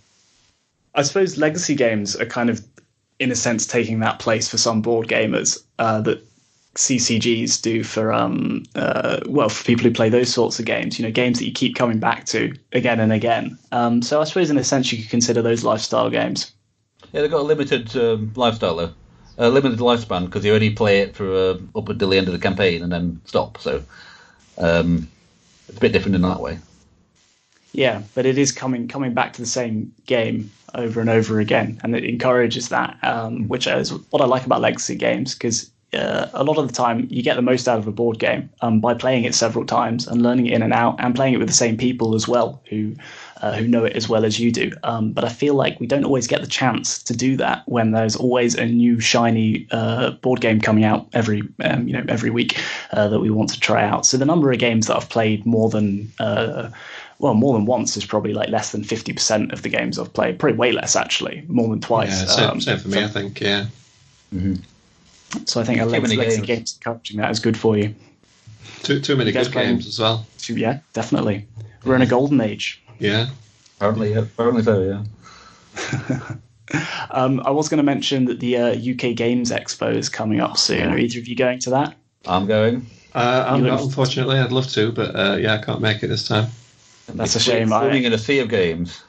I suppose legacy games are kind of, in a sense, taking that place for some board gamers that CCGs do for for people who play those sorts of games. Games that you keep coming back to again and again. So I suppose in a sense you could consider those lifestyle games. Yeah, they've got a limited lifestyle though. A limited lifespan because you only play it for up until the end of the campaign and then stop. So it's a bit different in that way. Yeah, but it is coming back to the same game over and over again, and it encourages that, which is what I like about legacy games, because a lot of the time you get the most out of a board game by playing it several times and learning it in and out, and playing it with the same people as well who know it as well as you do. But I feel like we don't always get the chance to do that when there's always a new shiny board game coming out every week that we want to try out. So the number of games that I've played more than once is probably like less than 50% of the games I've played. Probably way less, actually. More than twice. Yeah, same for me, I think, yeah. Mm-hmm. So I think legacy games encouraging that is good for you. Too many good games as well. Yeah, definitely. We're in a golden age. Yeah. Apparently so, yeah. I was going to mention that the UK Games Expo is coming up soon. Are either of you going to that? I'm going. I'm not, unfortunately. I'd love to, but I can't make it this time. That's a shame. Swimming in a sea of games.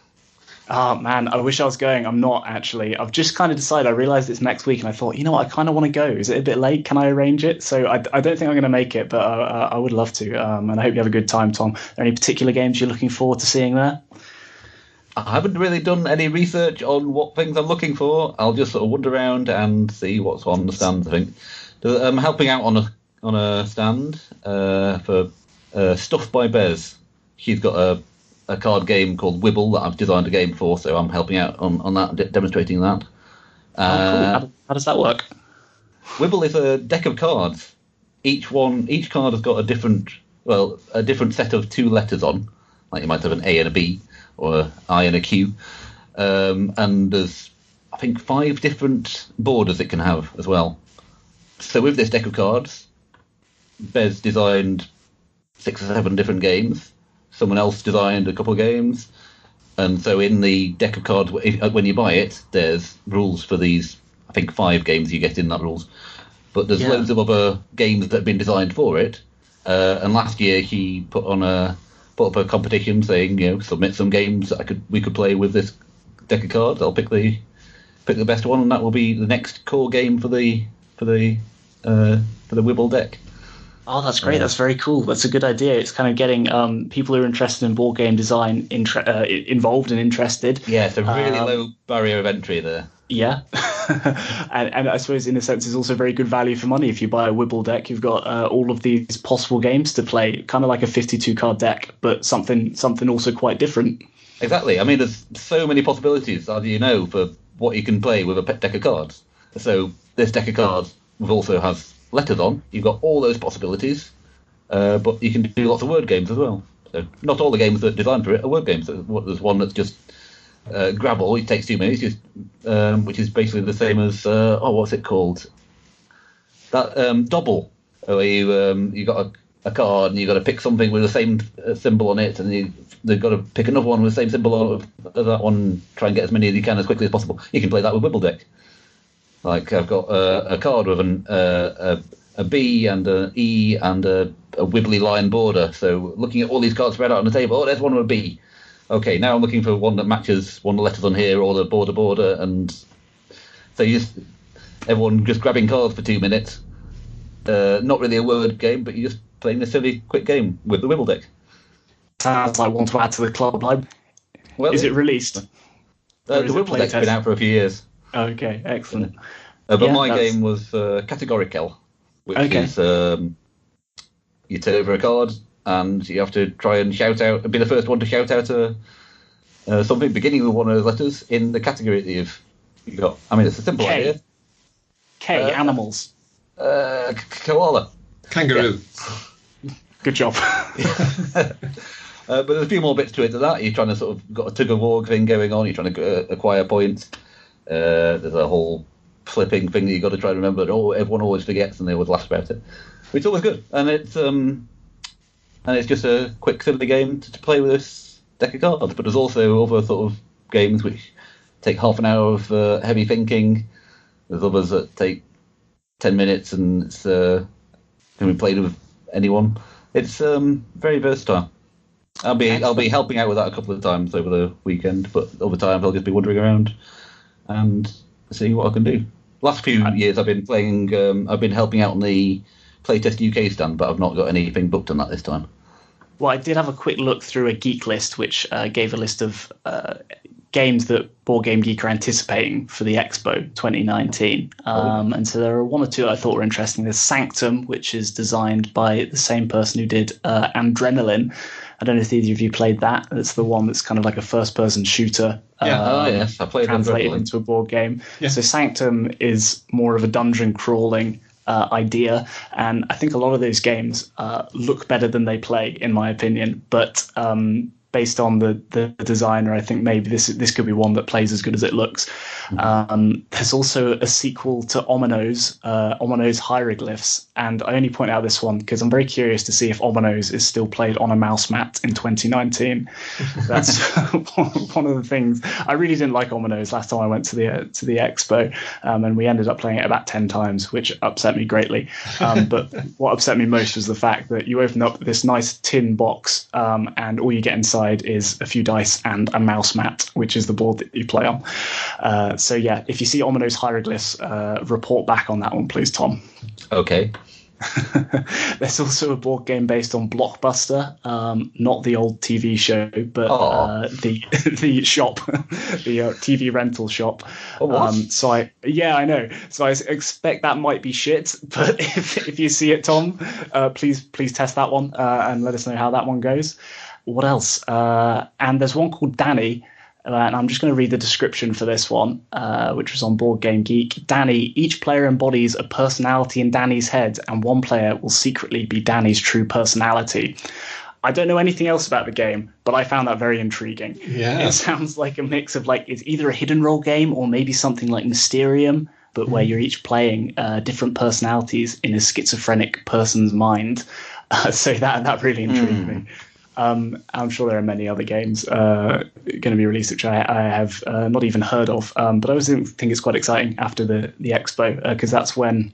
Oh, man, I wish I was going. I'm not, actually. I've just kind of decided. I realised it's next week, and I thought, I kind of want to go. Is it a bit late? Can I arrange it? So I don't think I'm going to make it, but I would love to. And I hope you have a good time, Tom. Are there any particular games you're looking forward to seeing there? I haven't really done any research on what things I'm looking for. I'll just sort of wander around and see what's on the stands, I think. I'm helping out on a stand for Stuff by Bez. She's got a card game called Wibble that I've designed a game for, so I'm helping out on that, demonstrating that. Cool. How does that work? Wibble is a deck of cards. Each card has got a different set of two letters on. Like you might have an A and a B, or an I and a Q. And there's, I think, 5 different borders it can have as well. So with this deck of cards, Bez designed 6 or 7 different games. Someone else designed a couple of games. And so in the deck of cards, when you buy it, there's rules for these, I think, 5 games you get in that rules. But there's loads of other games that have been designed for it. And last year he put up a competition saying, submit some games that we could play with this deck of cards. I'll pick the best one, and that will be the next core game for the Wibble deck. Oh, that's great. That's very cool. That's a good idea. It's kind of getting people who are interested in board game design involved and interested. Yeah, it's a really low barrier of entry there. Yeah. and I suppose in a sense it's also very good value for money. If you buy a Wibble deck, you've got all of these possible games to play, kind of like a 52 card deck, but something also quite different. Exactly. I mean, there's so many possibilities, as you know, for what you can play with a deck of cards. So this deck of cards also has letters on. You've got all those possibilities, but you can do lots of word games as well. So not all the games that are designed for it are word games. There's one that's just Grabble. It takes 2 minutes, which is basically the same as what's it called? That Double, where you got a card and you got to pick something with the same symbol on it, and they've got to pick another one with the same symbol on it, that one. Try and get as many as you can as quickly as possible. You can play that with Wibble deck. Like I've got a card with a B and an E and a wibbly line border. So looking at all these cards spread out on the table, there's one with a B. Okay, now I'm looking for one that matches one of the letters on here, or the border, and so everyone just grabbing cards for 2 minutes. Not really a word game, but you're just playing a silly, quick game with the Wibble deck. Sounds like one to add to the club library. Well, is it released? The Wibble deck's been out for a few years. Okay, excellent. But my game was Categorical, which is you turn over a card and you have to try and shout out, be the first one to shout out something beginning with one of those letters in the category that you've got. I mean, it's a simple idea. Animals. Koala. Kangaroo. Yeah. Good job. But there's a few more bits to it than that. You're trying to sort of got a tug of war thing going on. You're trying to acquire points. There's a whole flipping thing that you've got to try to remember that everyone always forgets and they always laugh about it. It's always good, and it's just a quick, silly game to play with this deck of cards. But there's also other sort of games which take half an hour of heavy thinking. There's others that take 10 minutes, and it's can be played with anyone. It's very versatile. I'll be helping out with that a couple of times over the weekend, but other times I'll just be wandering around and seeing what I can do. Last few years I've been playing. I've been helping out on the Playtest UK stand, but I've not got anything booked on that this time. Well, I did have a quick look through a geek list, which gave a list of games that Board Game Geek are anticipating for the Expo 2019. And so there are one or two I thought were interesting. There's Sanctum, which is designed by the same person who did Adrenaline. I don't know if either of you played that. It's the one that's kind of like a first-person shooter. Yes, I played translated into a board game. Yeah. So Sanctum is more of a dungeon crawling idea, and I think a lot of those games look better than they play, in my opinion. But based on the designer, I think maybe this could be one that plays as good as it looks. There's also a sequel to Ominos Hieroglyphs, and I only point out this one because I'm very curious to see if Ominos is still played on a mouse mat in 2019. That's one of the things. I really didn't like Ominos last time I went to the Expo, and we ended up playing it about 10 times, which upset me greatly. But what upset me most was the fact that you open up this nice tin box, and all you get inside is a few dice and a mouse mat, which is the board that you play on. So yeah, if you see Ominos Hieroglyphs, report back on that one, please, Tom. Okay. There's also a board game based on Blockbuster, not the old TV show, but the shop, the TV rental shop. Oh, what? I know. So I expect that might be shit, but if you see it, Tom, please test that one and let us know how that one goes. What else? And there's one called Danny. And I'm just going to read the description for this one, which was on Board Game Geek. Danny, each player embodies a personality in Danny's head, and one player will secretly be Danny's true personality. I don't know anything else about the game, but I found that very intriguing. Yeah. It sounds like a mix of it's either a hidden role game or maybe something like Mysterium, but where you're each playing different personalities in a schizophrenic person's mind. So that really intrigued me. I'm sure there are many other games going to be released which I have not even heard of, but I always think it's quite exciting after the Expo, because that's when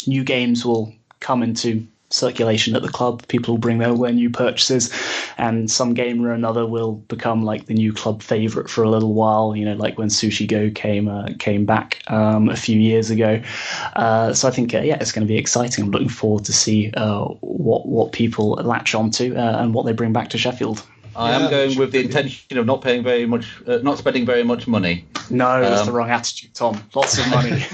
new games will come into circulation at the club. People will bring their new purchases, and some game or another will become like the new club favorite for a little while, like when Sushi Go came back a few years ago. So I think it's going to be exciting. I'm looking forward to see what people latch onto and what they bring back to Sheffield. I am going with the intention of not paying very much, not spending very much money. No, that's the wrong attitude, Tom. Lots of money.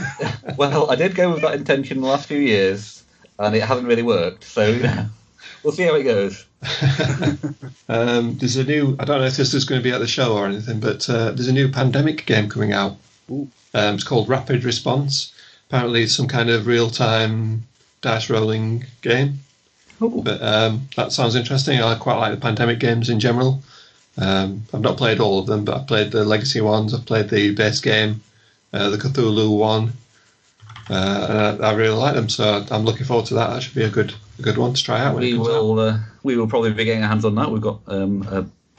Well, I did go with that intention the last few years, and it hasn't really worked. So we'll see how it goes. There's a new, I don't know if this is going to be at the show or anything, but there's a new pandemic game coming out. It's called Rapid Response. Apparently it's some kind of real-time dice rolling game. Ooh. But that sounds interesting. I quite like the pandemic games in general. I've not played all of them, but I've played the legacy ones. I've played the base game, the Cthulhu one. And I really like them, so I'm looking forward to that. That should be a good one to try out. We will probably be getting our hands on that. We've got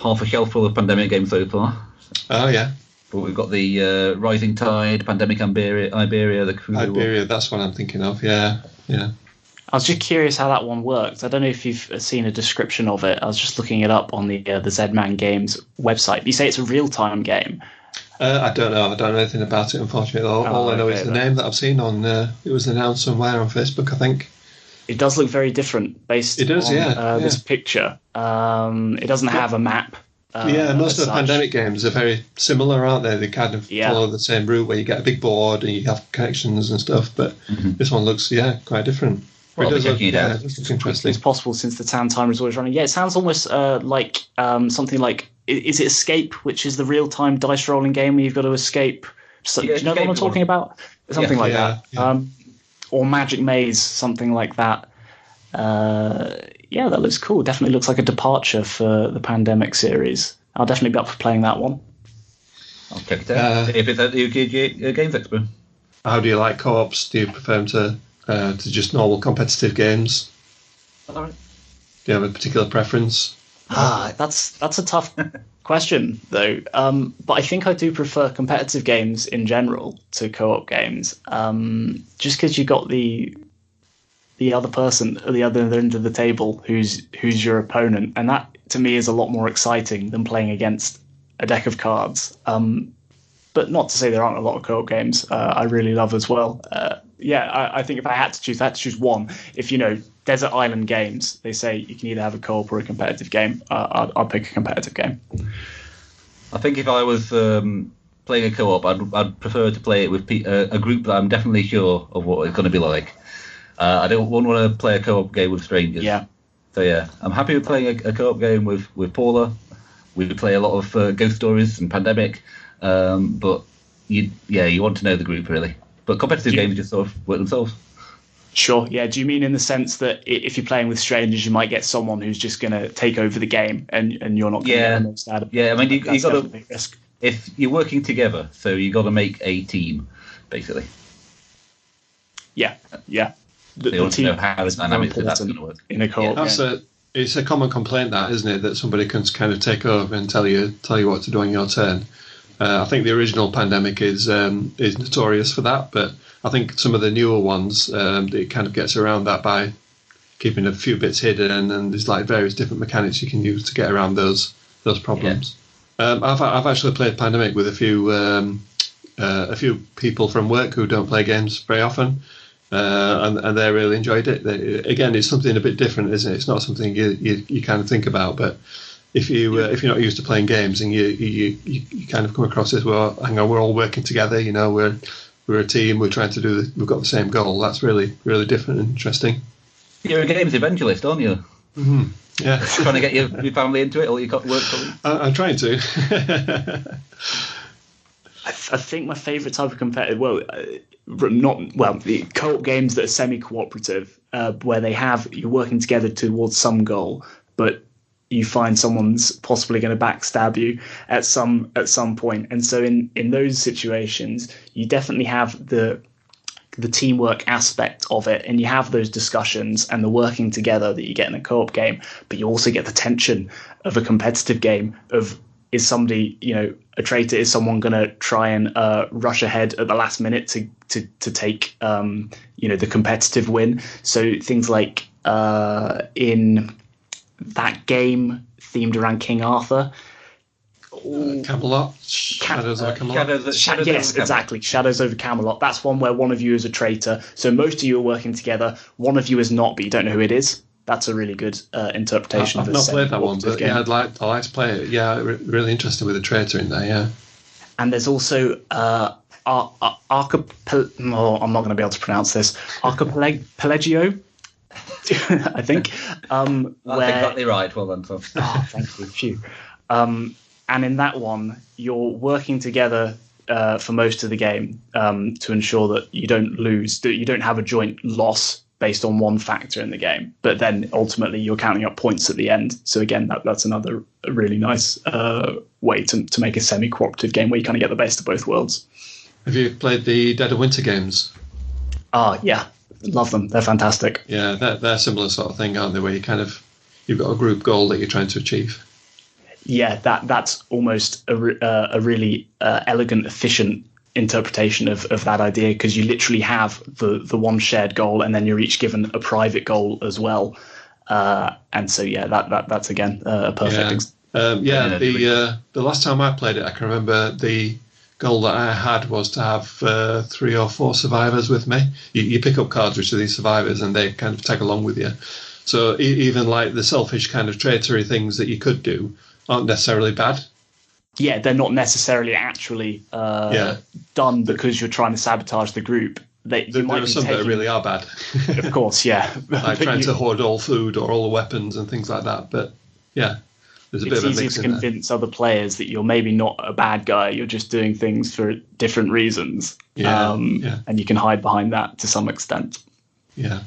half a shelf full of pandemic games so far. Oh yeah. But we've got the Rising Tide, Pandemic Iberia, the Cthulhu Iberia. one. That's what I'm thinking of. Yeah. I was just curious how that one worked. I don't know if you've seen a description of it. I was just looking it up on the Z-Man Games website. You say it's a real-time game. I don't know. I don't know anything about it, unfortunately. All I know is the name that I've seen on. It was announced somewhere on Facebook, I think. It does look very different based on this picture. It doesn't have a map. Most of the pandemic games are very similar, aren't they? They kind of follow the same route where you get a big board and you have connections and stuff. But this one looks, quite different. Well, it does look interesting. It's possible since the Town Timer is always running. Yeah, it sounds almost like something like is it Escape, which is the real-time dice rolling game where you've got to escape? So, Yeah, do you know what I'm talking about? Something like that. Yeah. Or Magic Maze, something like that. Yeah, that looks cool. Definitely looks like a departure for the Pandemic series. I'll definitely be up for playing that one. I'll check it out. If it's at the UK Games Expo. How do you like co-ops? Do you prefer them to just normal competitive games? All right. Do you have a particular preference? That's a tough question though. But I think I do prefer competitive games in general to co-op games. Just because you got the other person at the other end of the table who's your opponent, and that to me is a lot more exciting than playing against a deck of cards. But not to say there aren't a lot of co-op games I really love as well. I think if I had to choose one. If Desert Island Games, they say you can either have a co-op or a competitive game. I'd pick a competitive game. I think if I was playing a co-op, I'd prefer to play it with a group that I'm definitely sure of what it's going to be like. I don't want to play a co-op game with strangers. Yeah. So yeah, I'm happy with playing a co-op game with Paula. We play a lot of Ghost Stories and Pandemic, but you want to know the group really. But competitive games just sort of work themselves. Sure. Yeah. Do you mean in the sense that if you're playing with strangers, you might get someone who's just going to take over the game, and you're not going to get the most out of it? Yeah. I mean, you got to risk. If you're working together, so you got to make a team, basically. Yeah. Yeah. They want to know how the dynamics of that's going to work in a co-op. It's a common complaint, that, isn't it? That somebody can kind of take over and tell you what to do on your turn. I think the original Pandemic is notorious for that, but I think some of the newer ones, it kind of gets around that by keeping a few bits hidden, and there's like various different mechanics you can use to get around those problems. Yeah. I've actually played Pandemic with a few people from work who don't play games very often. And they really enjoyed it. Again, it's something a bit different, isn't it? It's not something you kind of think about. But if you're not used to playing games and you kind of come across this, well, hang on, we're all working together. We're a team. We're trying to we've got the same goal. That's really, really different and interesting. You're a games evangelist, aren't you? Mm-hmm. Yeah. Trying to get your family into it, or you got work colleagues? I'm trying to. I think my favourite type of competitive, the co-op games that are semi-cooperative, where you're working together towards some goal, but you find someone's possibly going to backstab you at some point. And so in those situations, you definitely have the teamwork aspect of it, and you have those discussions and the working together that you get in a co-op game, but you also get the tension of a competitive game of, is somebody, a traitor, is someone going to try and rush ahead at the last minute to take, the competitive win? So things like in that game themed around King Arthur. Camelot? Shadows over Camelot? Yes, exactly. Shadows over Camelot. That's one where one of you is a traitor. So most of you are working together. One of you is not, but you don't know who it is. That's a really good interpretation. I've not played that one, but game. Yeah, I'd like to play it. Yeah, really interested with the traitor in there. Yeah, and there's also I'm not going to be able to pronounce this. Archipelago, I think. That's exactly right. Well done, Tom. Oh, thank you. Phew. And in that one, you're working together for most of the game to ensure that you don't lose, that you don't have a joint loss based on one factor in the game, but then ultimately you're counting up points at the end. So again, that's another really nice way to make a semi-cooperative game where you kind of get the best of both worlds. Have you played the Dead of Winter games? Yeah, love them. They're fantastic. Yeah, they're a similar sort of thing, aren't they? Where you've got a group goal that you're trying to achieve. Yeah, that's almost a really elegant, efficient interpretation of that idea, because you literally have the one shared goal, and then you're each given a private goal as well. And so that's again a perfect. The last time I played it, I can remember the goal that I had was to have 3 or 4 survivors with me. You pick up cards which are these survivors, and they kind of tag along with you. So even like the selfish kind of traitory things that you could do aren't necessarily bad. Yeah, they're not necessarily actually done because you're trying to sabotage the group. There are some that really are bad. Of course, yeah. Like trying to hoard all food or all the weapons and things like that. But yeah, There's a bit it's of a easier mix to in there. convince other players that you're maybe not a bad guy. You're just doing things for different reasons. Yeah. And you can hide behind that to some extent. Yeah.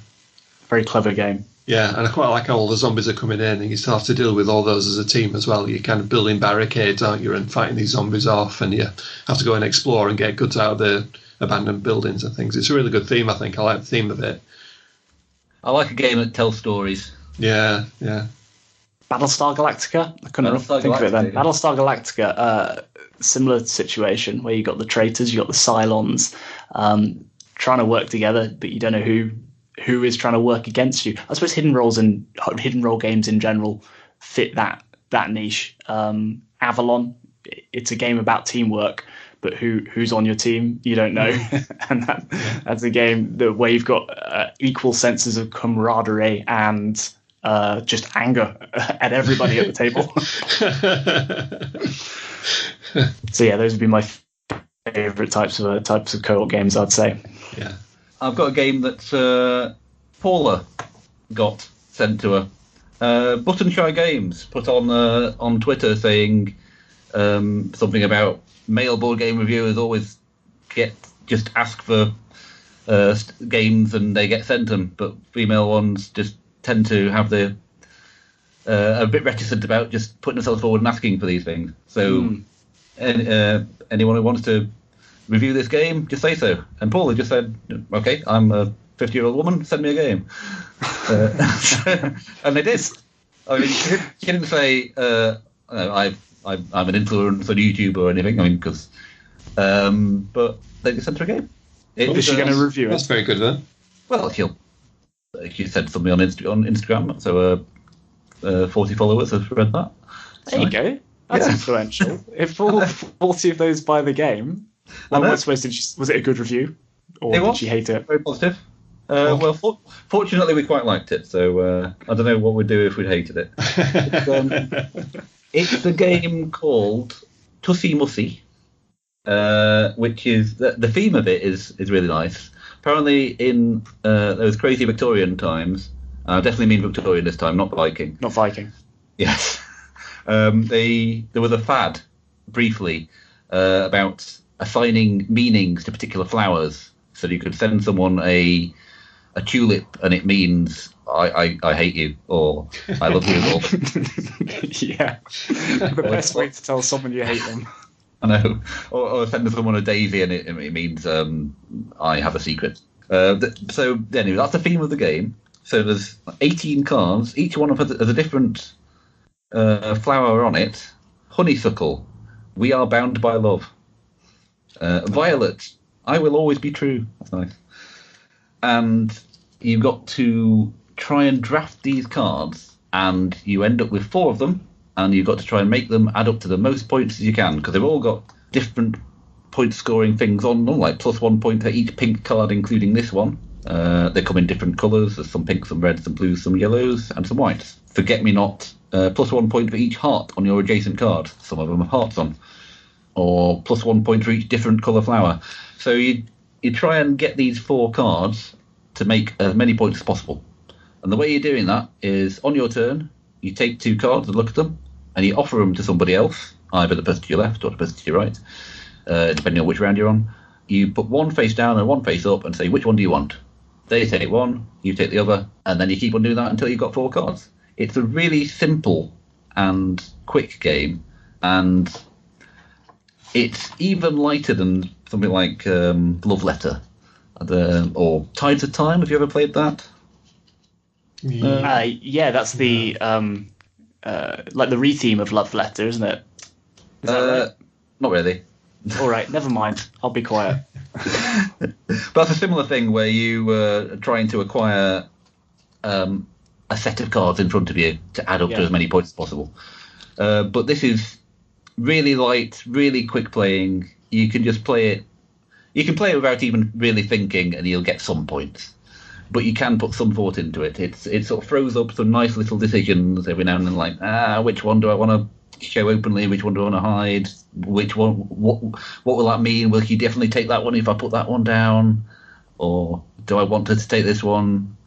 Very clever game. Yeah, and I quite like how all the zombies are coming in, and you still have to deal with all those as a team as well. You're kind of building barricades, aren't you, and fighting these zombies off, and you have to go and explore and get goods out of the abandoned buildings and things. It's a really good theme, I think. I like the theme of it. I like a game that tells stories. Yeah. Battlestar Galactica? I couldn't Battlestar think of it then. Galactica, yeah. Battlestar Galactica, similar situation where you got the traitors, you got the Cylons trying to work together, but you don't know who is trying to work against you. I suppose hidden role games in general fit that niche. Avalon, it's a game about teamwork, but who's on your team, you don't know. And that's a game where you've got equal senses of camaraderie and just anger at everybody at the table. So yeah, those would be my favorite types of co-op games, I'd say. Yeah. I've got a game that Paula got sent to her. Button Shy Games put on Twitter saying something about male board game reviewers always just ask for games and they get sent them, but female ones just tend to have a bit reticent about just putting themselves forward and asking for these things. So anyone who wants to review this game, just say so. And Paula just said, okay, I'm a 50-year-old woman, send me a game. And they did. I mean, she didn't say, I'm an influencer on YouTube or anything, I mean, because... but they just sent her a game. Is she going to review it? That's very good, then. Well, she said something on Instagram, so 40 followers have read that. There you go. That's influential. If all 40 of those buy the game, was it a good review? Or did she hate it? Very positive. Well, fortunately, we quite liked it, so I don't know what we'd do if we'd hated it. It's a game called Tussie Mussie, which is... The theme of it is really nice. Apparently, in those crazy Victorian times, I definitely mean Victorian this time, not Viking. Not Viking. Yes. There was a fad, briefly, about assigning meanings to particular flowers. So you could send someone a tulip and it means I hate you or I love you. Yeah. The best way to tell someone you hate them. I know. Or send someone a daisy and it means I have a secret. So anyway, that's the theme of the game. So there's 18 cards. Each one has a different flower on it. Honeysuckle, we are bound by love. Violet, I will always be true. That's nice. And you've got to try and draft these cards, and you end up with 4 of them, and you've got to try and make them add up to the most points as you can, because they've all got different point scoring things on them, like +1 point for each pink card, including this one. They come in different colours. There's some pinks, some reds, some blues, some yellows, and some whites. Forget-me-not, +1 point for each heart on your adjacent card. Some of them have hearts on. Or +1 point for each different colour flower. So you try and get these 4 cards to make as many points as possible. And the way you're doing that is, on your turn, you take 2 cards and look at them, and you offer them to somebody else, either the person to your left or the person to your right, depending on which round you're on. You put one face down and one face up and say, which one do you want? They take one, you take the other, and then you keep on doing that until you've got 4 cards. It's a really simple and quick game, and it's even lighter than something like Love Letter or Tides of Time. Have you ever played that? Yeah, that's the like the re-theme of Love Letter, isn't it? Is that right? Not really. All right, never mind. I'll be quiet. But that's a similar thing where you are trying to acquire a set of cards in front of you to add up to as many points as possible. But this is really light, really quick playing. You can just play it. You can play it without even really thinking, and you'll get some points. But you can put some thought into it. It sort of throws up some nice little decisions every now and then, like, which one do I want to show openly? Which one do I want to hide? Which one? What will that mean? Will you definitely take that one if I put that one down? Or do I want her to take this one?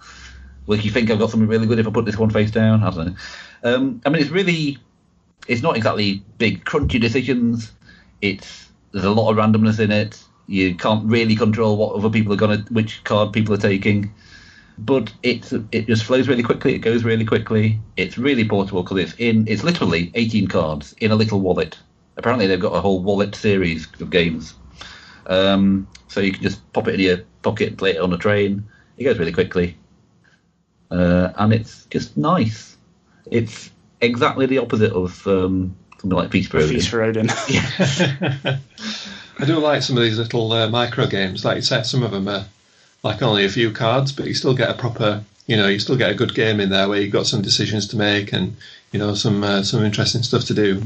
Will you think I've got something really good if I put this one face down? I don't know. I mean, it's really it's not exactly big crunchy decisions. There's a lot of randomness in it. You can't really control what other people are which card people are taking. But it just flows really quickly. It goes really quickly. It's really portable because it's literally 18 cards in a little wallet. Apparently they've got a whole wallet series of games. So you can just pop it in your pocket, play it on a train. It goes really quickly. And it's just nice. It's exactly the opposite of something like Feast for Odin. Feast for Odin. Yeah. I do like some of these little micro games. Like you said, some of them are like only a few cards, but you still get a proper, you still get a good game in there where you've got some decisions to make and, some interesting stuff to do.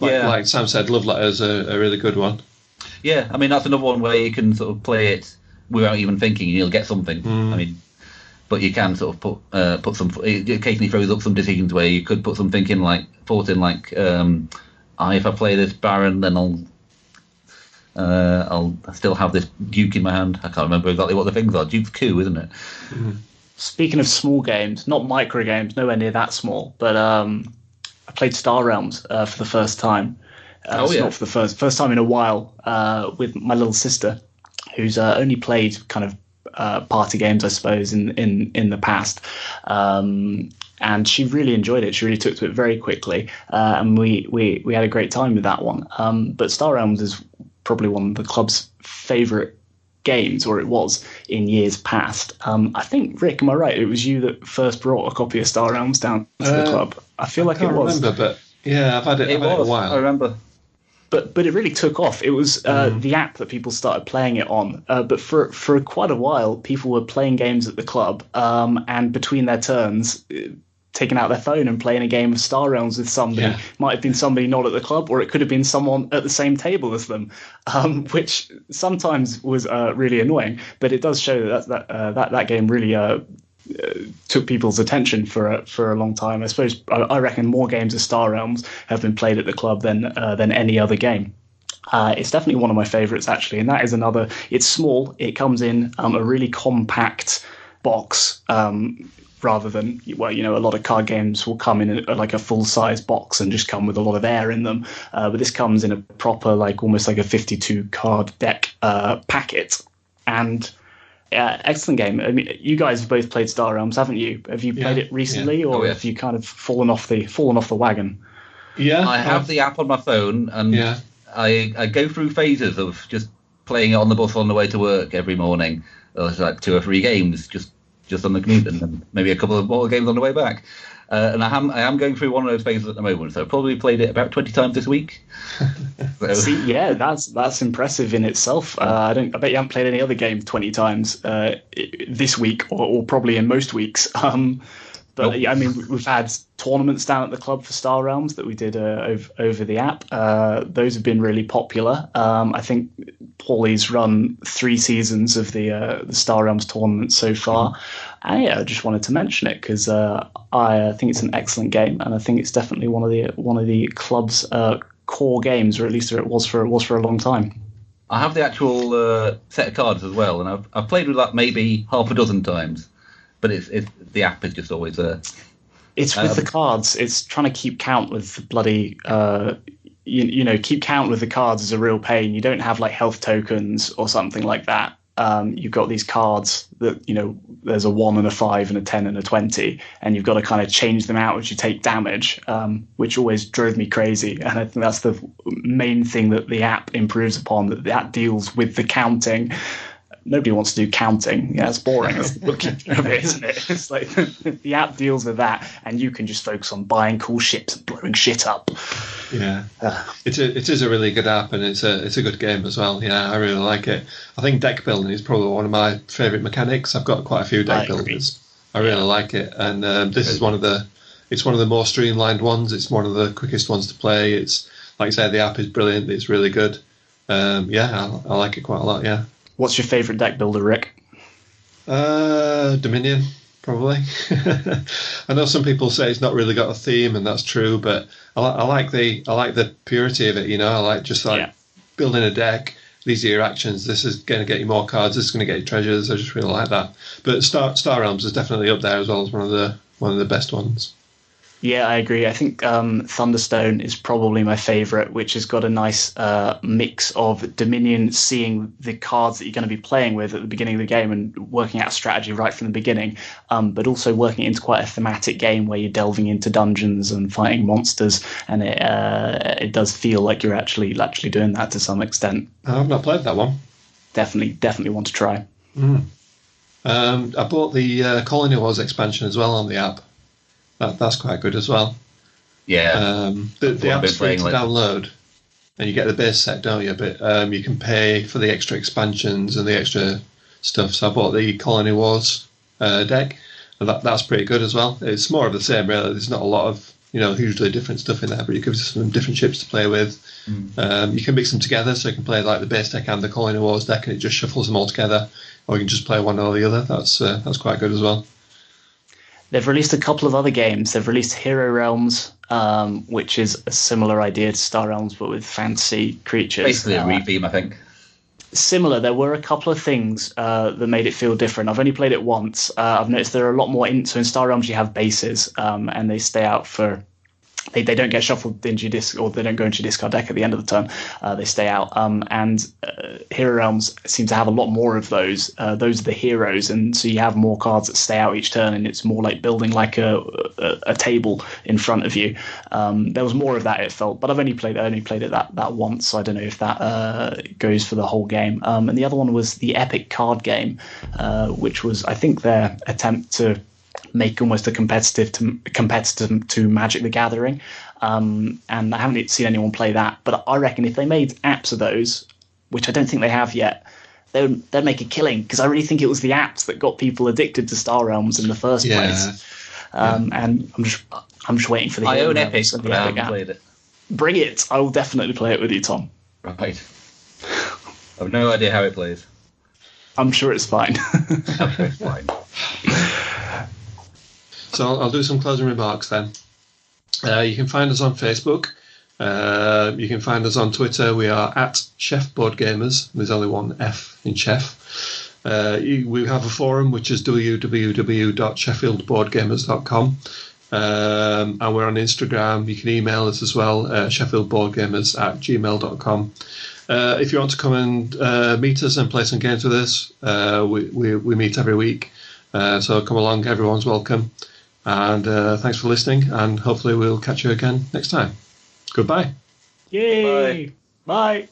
Like Sam said, Love Letter's a really good one. Yeah, I mean, that's another one where you can sort of play it without even thinking and you'll get something. I mean, but you can sort of put some, it occasionally throws up some decisions where you could put something in if I play this Baron, then I'll still have this Duke in my hand. I can't remember exactly what the things are. Duke's coup, isn't it? Mm-hmm. Speaking of small games, not micro games, nowhere near that small, but I played Star Realms for the first time. Not for the first time in a while with my little sister, who's only played kind of party games, I suppose, in the past. And she really enjoyed it. She really took to it very quickly, and we had a great time with that one. But Star Realms is probably one of the club's favourite games, or it was in years past. I think, Rick, am I right? It was you that first brought a copy of Star Realms down to the club. I feel like it was. I can't remember, but yeah, I've had it a while. I remember. But it really took off. It was the app that people started playing it on. But for quite a while, people were playing games at the club, and between their turns, taking out their phone and playing a game of Star Realms with somebody. Yeah. Might have been somebody not at the club, or it could have been someone at the same table as them, which sometimes was really annoying. But it does show that game really took people's attention for a long time. I suppose I reckon more games of Star Realms have been played at the club than any other game. It's definitely one of my favourites, actually, and that is another. It's small. It comes in a really compact box. Rather than, a lot of card games will come in like a full-size box and just come with a lot of air in them. But this comes in a proper, almost like a 52-card deck packet. And excellent game. I mean, you guys have both played Star Realms, haven't you? Have you played it recently, or have you kind of fallen off the wagon? Yeah, I have the app on my phone, and I go through phases of just playing it on the bus on the way to work every morning. There's like 2 or 3 games just on the commute, and then maybe a couple of more games on the way back. And I am going through one of those phases at the moment, so I've probably played it about 20 times this week. So. See, that's impressive in itself. I bet you haven't played any other game 20 times this week, or probably in most weeks. But nope. I mean, we've had tournaments down at the club for Star Realms that we did over the app. Those have been really popular. I think Paulie's run 3 seasons of the Star Realms tournament so far. And I just wanted to mention it because I think it's an excellent game, and I think it's definitely one of the club's core games, or at least it was for a long time. I have the actual set of cards as well, and I've played with that maybe half a dozen times. But it's the app is just always there. It's with the cards. It's trying to keep count with the bloody, keep count with the cards is a real pain. You don't have like health tokens or something like that. You've got these cards that, there's a 1 and a 5 and a 10 and a 20, and you've got to kind of change them out as you take damage, which always drove me crazy. And I think that's the main thing that the app improves upon, that the app deals with the counting. Nobody wants to do counting. Yeah, it's boring. It's the bookkeeping of it, isn't it? It's like the app deals with that, and you can just focus on buying cool ships and blowing shit up. Yeah, it is a really good app, and it's a good game as well. Yeah, I really like it. I think deck building is probably one of my favourite mechanics. I've got quite a few deck builders. I really like it, and this is one of the more streamlined ones. It's one of the quickest ones to play. It's like I said, the app is brilliant. It's really good. I like it quite a lot. Yeah. What's your favourite deck builder, Rick? Dominion, probably. I know some people say it's not really got a theme, and that's true. But I like the purity of it. I like building a deck. These are your actions. This is going to get you more cards. This is going to get you treasures. I just really like that. But Star Realms is definitely up there as well as one of the best ones. Yeah, I agree. I think Thunderstone is probably my favourite, which has got a nice mix of Dominion seeing the cards that you're going to be playing with at the beginning of the game and working out a strategy right from the beginning, but also working into quite a thematic game where you're delving into dungeons and fighting monsters, and it does feel like you're actually doing that to some extent. I've not played that one. Definitely want to try. I bought the Colony Wars expansion as well on the app. That's quite good as well. Yeah. The app's free to download, and you get the base set, don't you? But you can pay for the extra expansions and the extra stuff. So I bought the Colony Wars deck, and that's pretty good as well. It's more of the same, really. There's not a lot of hugely different stuff in there, but it gives you some different ships to play with. You can mix them together, so you can play like the base deck and the Colony Wars deck, and it just shuffles them all together, or you can just play one or the other. That's quite good as well. They've released a couple of other games. They've released Hero Realms, which is a similar idea to Star Realms, but with fantasy creatures. Basically a retheme, I think. Similar. There were a couple of things that made it feel different. I've only played it once. I've noticed there are a lot more. So in Star Realms, you have bases, and they stay out for. They don't get shuffled into your disc, or they don't go into your discard deck at the end of the turn. They stay out. And Hero Realms seem to have a lot more of those. Those are the heroes, and so you have more cards that stay out each turn, and it's more like building like a table in front of you. There was more of that, it felt, but I only played it that once, so I don't know if that goes for the whole game. And the other one was the Epic card game, which was, I think, their attempt to make almost a competitor to Magic the Gathering, and I haven't seen anyone play that, but I reckon if they made apps of those, which I don't think they have yet, they'd make a killing, because I really think it was the apps that got people addicted to Star Realms in the first place. And I'm just waiting for the. I own Epic, but I haven't played it. Bring it! I will definitely play it with you, Tom. Right. I've no idea how it plays. I'm sure it's fine. Okay, fine. So I'll do some closing remarks then. You can find us on Facebook. You can find us on Twitter. We are at Chef Board Gamers. There's only one F in Chef. We have a forum, which is www.sheffieldboardgamers.com. And we're on Instagram. You can email us as well, sheffieldboardgamers@gmail.com. If you want to come and meet us and play some games with us, we meet every week. So come along, everyone's welcome. And thanks for listening, and hopefully we'll catch you again next time. Goodbye. Yay! Bye.